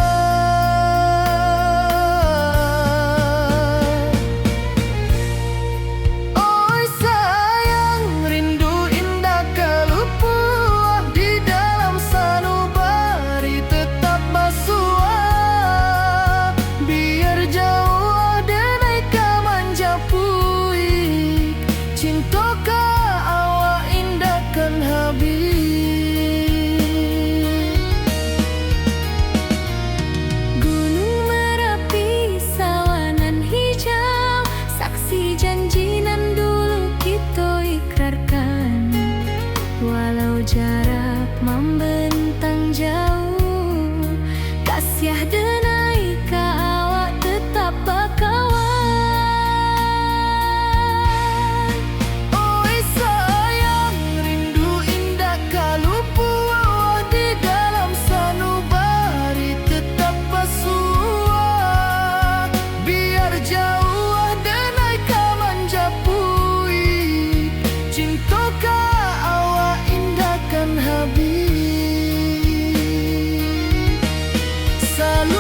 Oi sayang, rindu indah kalupuah di dalam sanubari tetap basuah. Biar jauh denai ka manjapui, cinta ka awak indah kan habis. Gunung Merapi, sawanan hijau, saksi janji nan dulu kita ikrarkan. Walau jarak membentang jauh, kasih denai ka awak tetap bakawan. Oi sayang, rindu indah kalupuah di dalam sanubari tetap basuah. Biar jauh denai ka manjapui, cinta ka awak indah kan habis. Selalu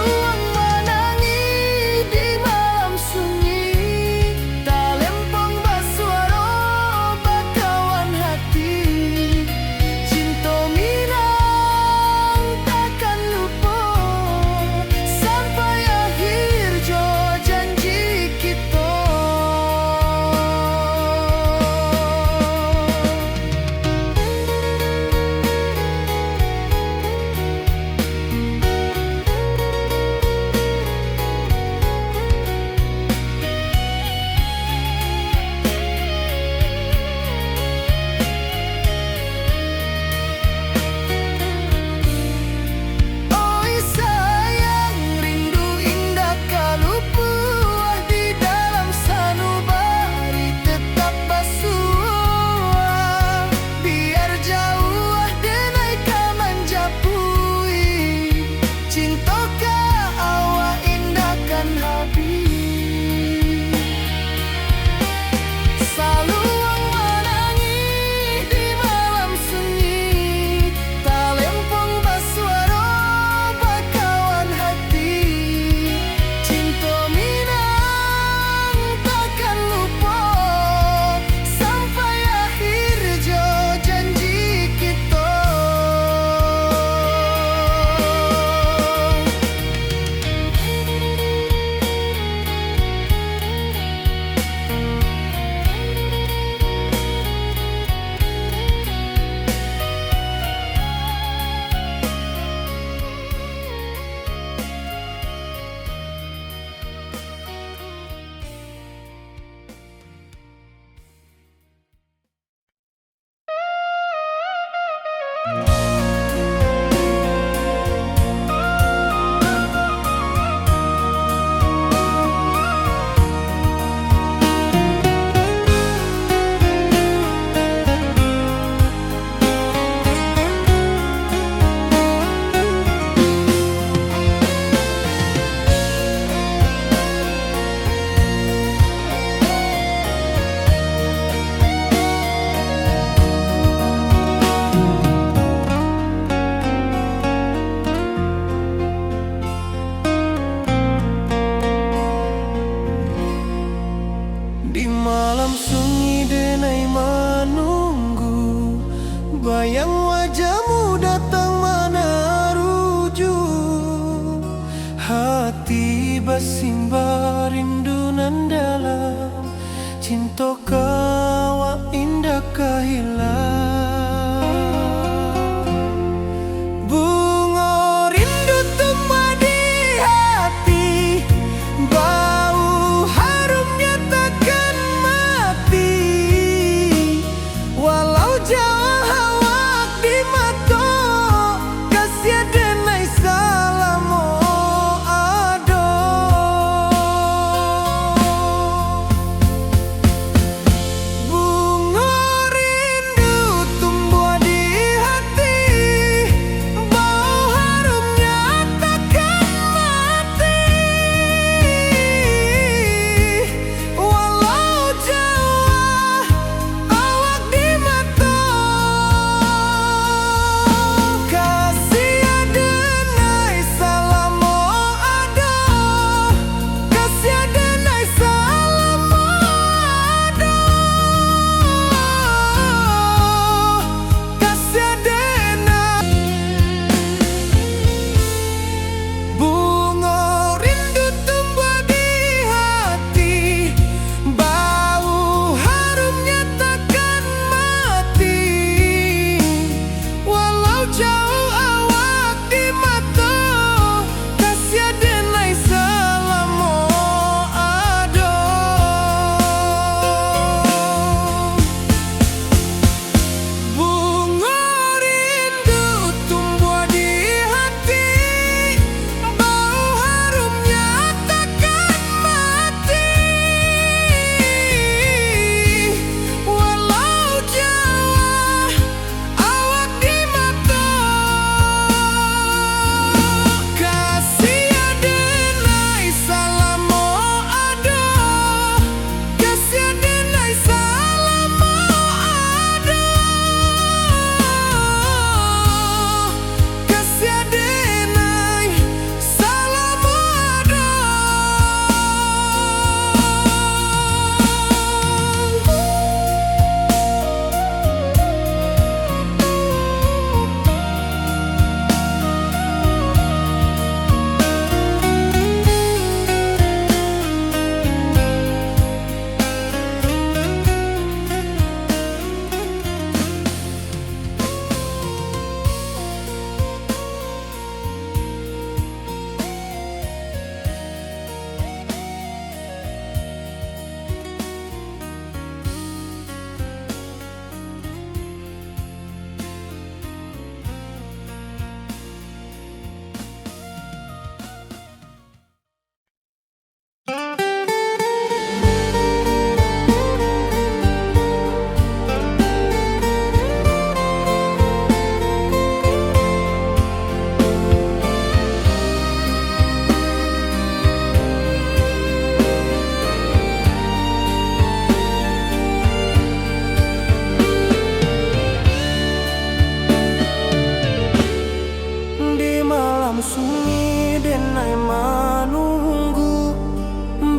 malam sunyi denai menunggu,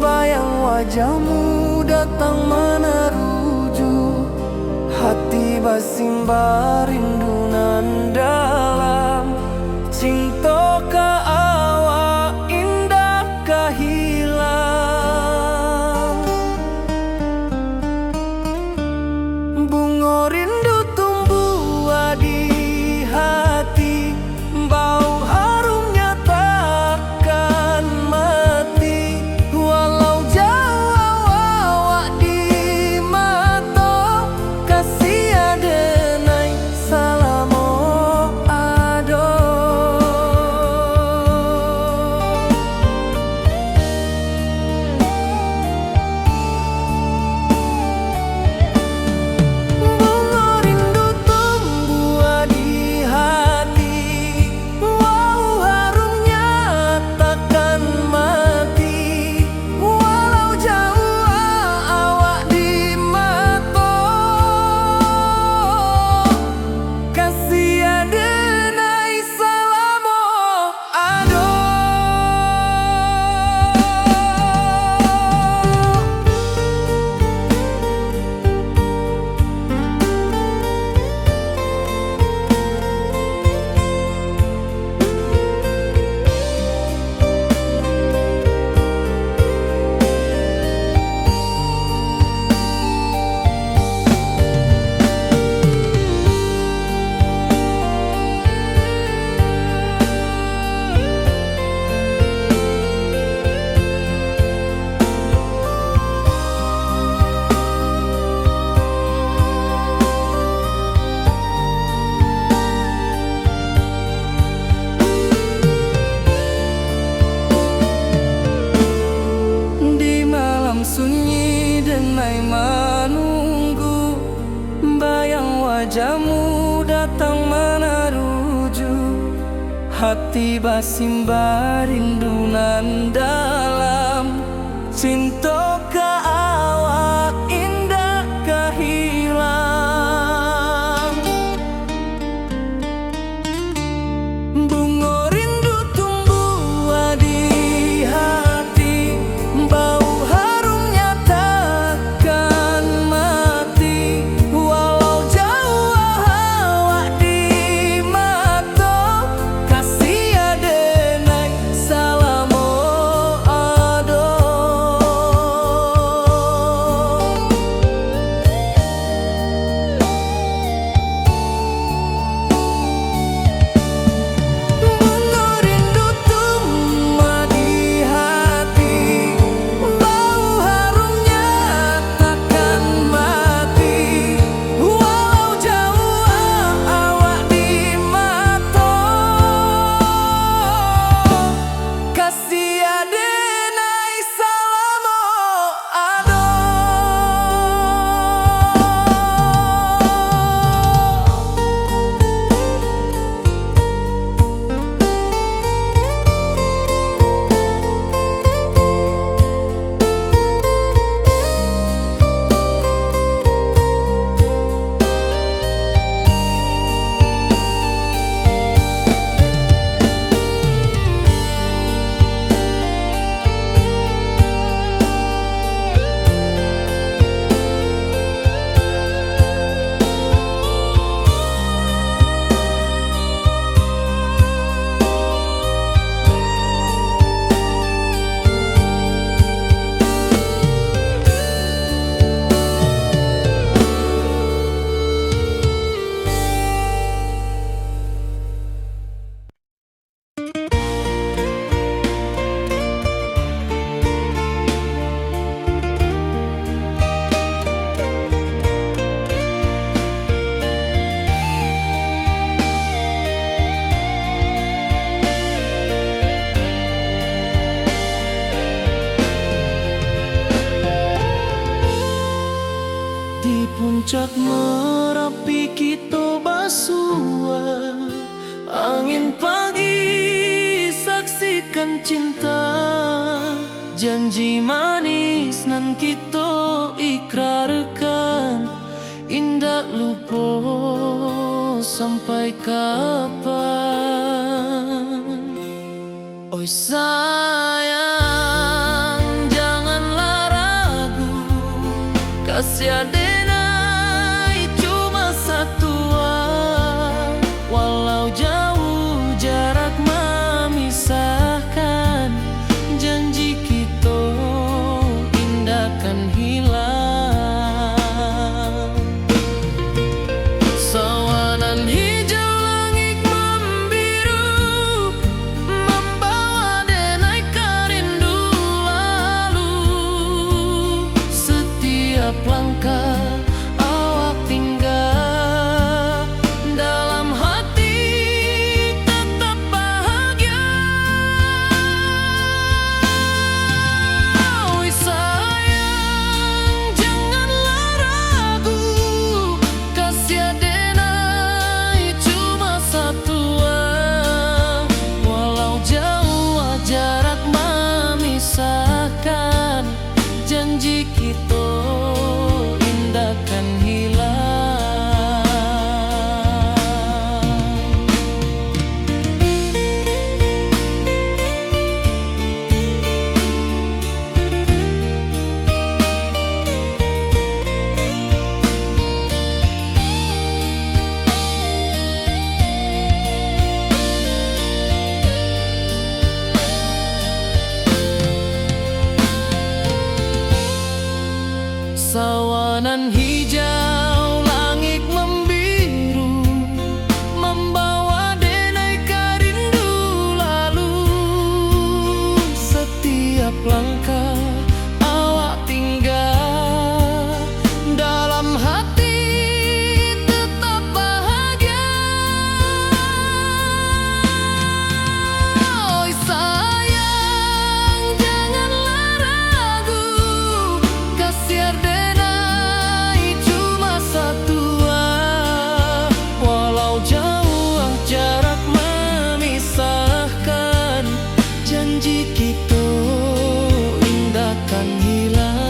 bayang wajahmu datang meneruju. Hati basimba rindu nan dalam, cinta ka awak indah ka hilang. Bunga rindu tumbuh di hati, bau harumnya takkan mati. Walau jauh awak di mata, kasih adenai salamo ado. Bunga rindu tumbuh di hati, wow harumnya takkan mati. Walau jauh awak di mata, kasih adenai salamo ado. Di malam sunyi denai menunggu, bayang wajahmu datang meneruju. Hati basimba rindu nan dalam, cinta ka awak indah ka hilang. Bunga rindu tumbuh di hati, bau harumnya takkan mati. Walau jauh awak di mata, kasih adenai salamo ado. Bunga rindu tumbuh di hati, bau harumnya takkan mati. Walau jauh awak di mata, kasih adenai salamo ado. Di puncak Merapi kita basua, angin pagi saksikan cinta. Janji manis nan kita ikrarkan, indah lupa sampai kapan. Oi sayang, janganlah ragu, kasih adenai cuma satu. Walau jauh jarak memisahkan, janji kita indah kan hilang. Sawanan hijau langit membiru, membawa denai kerindu lalu. Setiap langkah awak tinggal, dalam hati tetap bahagia. Oi sayang, janganlah ragu, kasih adenai cuma satu. Walau jauh jarak memisahkan, janji kita indah kan hilang. Sawanan hijau langit membiru, membawa denai kerindu lalu. Setiap langkah awak tinggal, dalam hati tetap bahagia. Oi sayang, janganlah ragu, kasih adenai cuma satu. Walau jauh jarak memisahkan, janji kita indah kan hilang.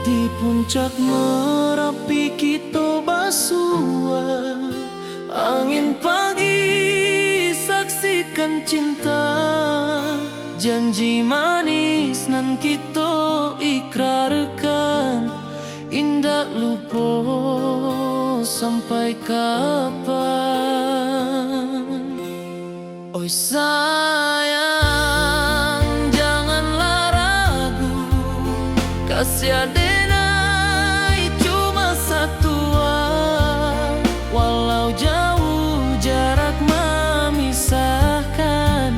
Di puncak Merapi kita bersua, angin pagi saksikan cinta. Janji manis nan kita ikrarkan, indah lupa sampai kapan. Oi sayang, janganlah ragu, kasih adenai cuma satu. Walau jauh jarak memisahkan,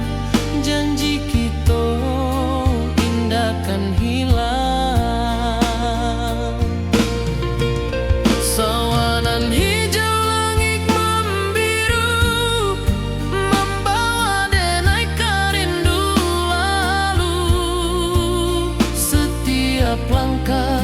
janji kita indah kan hilang. Sawanan hijau langit membiru, membawa denai kerindu lalu. Setiap langkah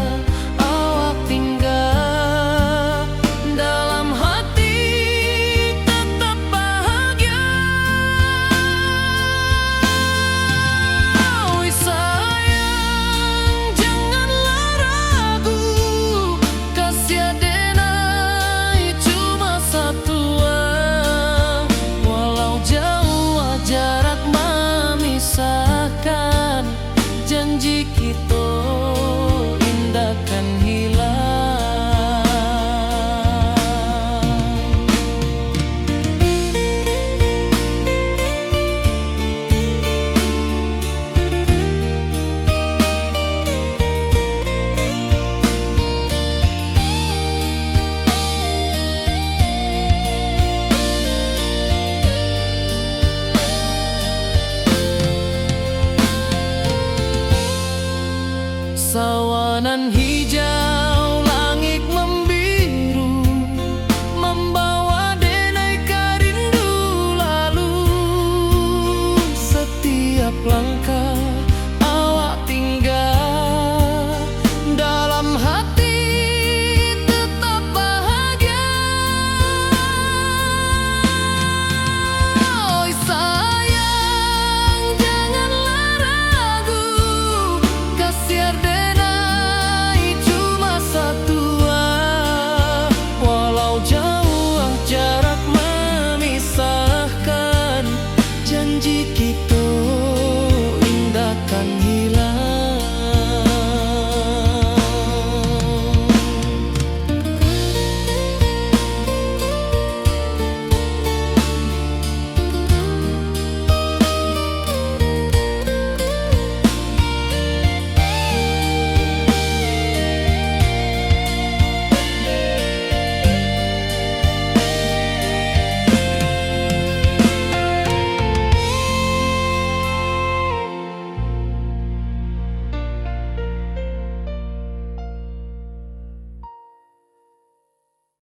Warna hijau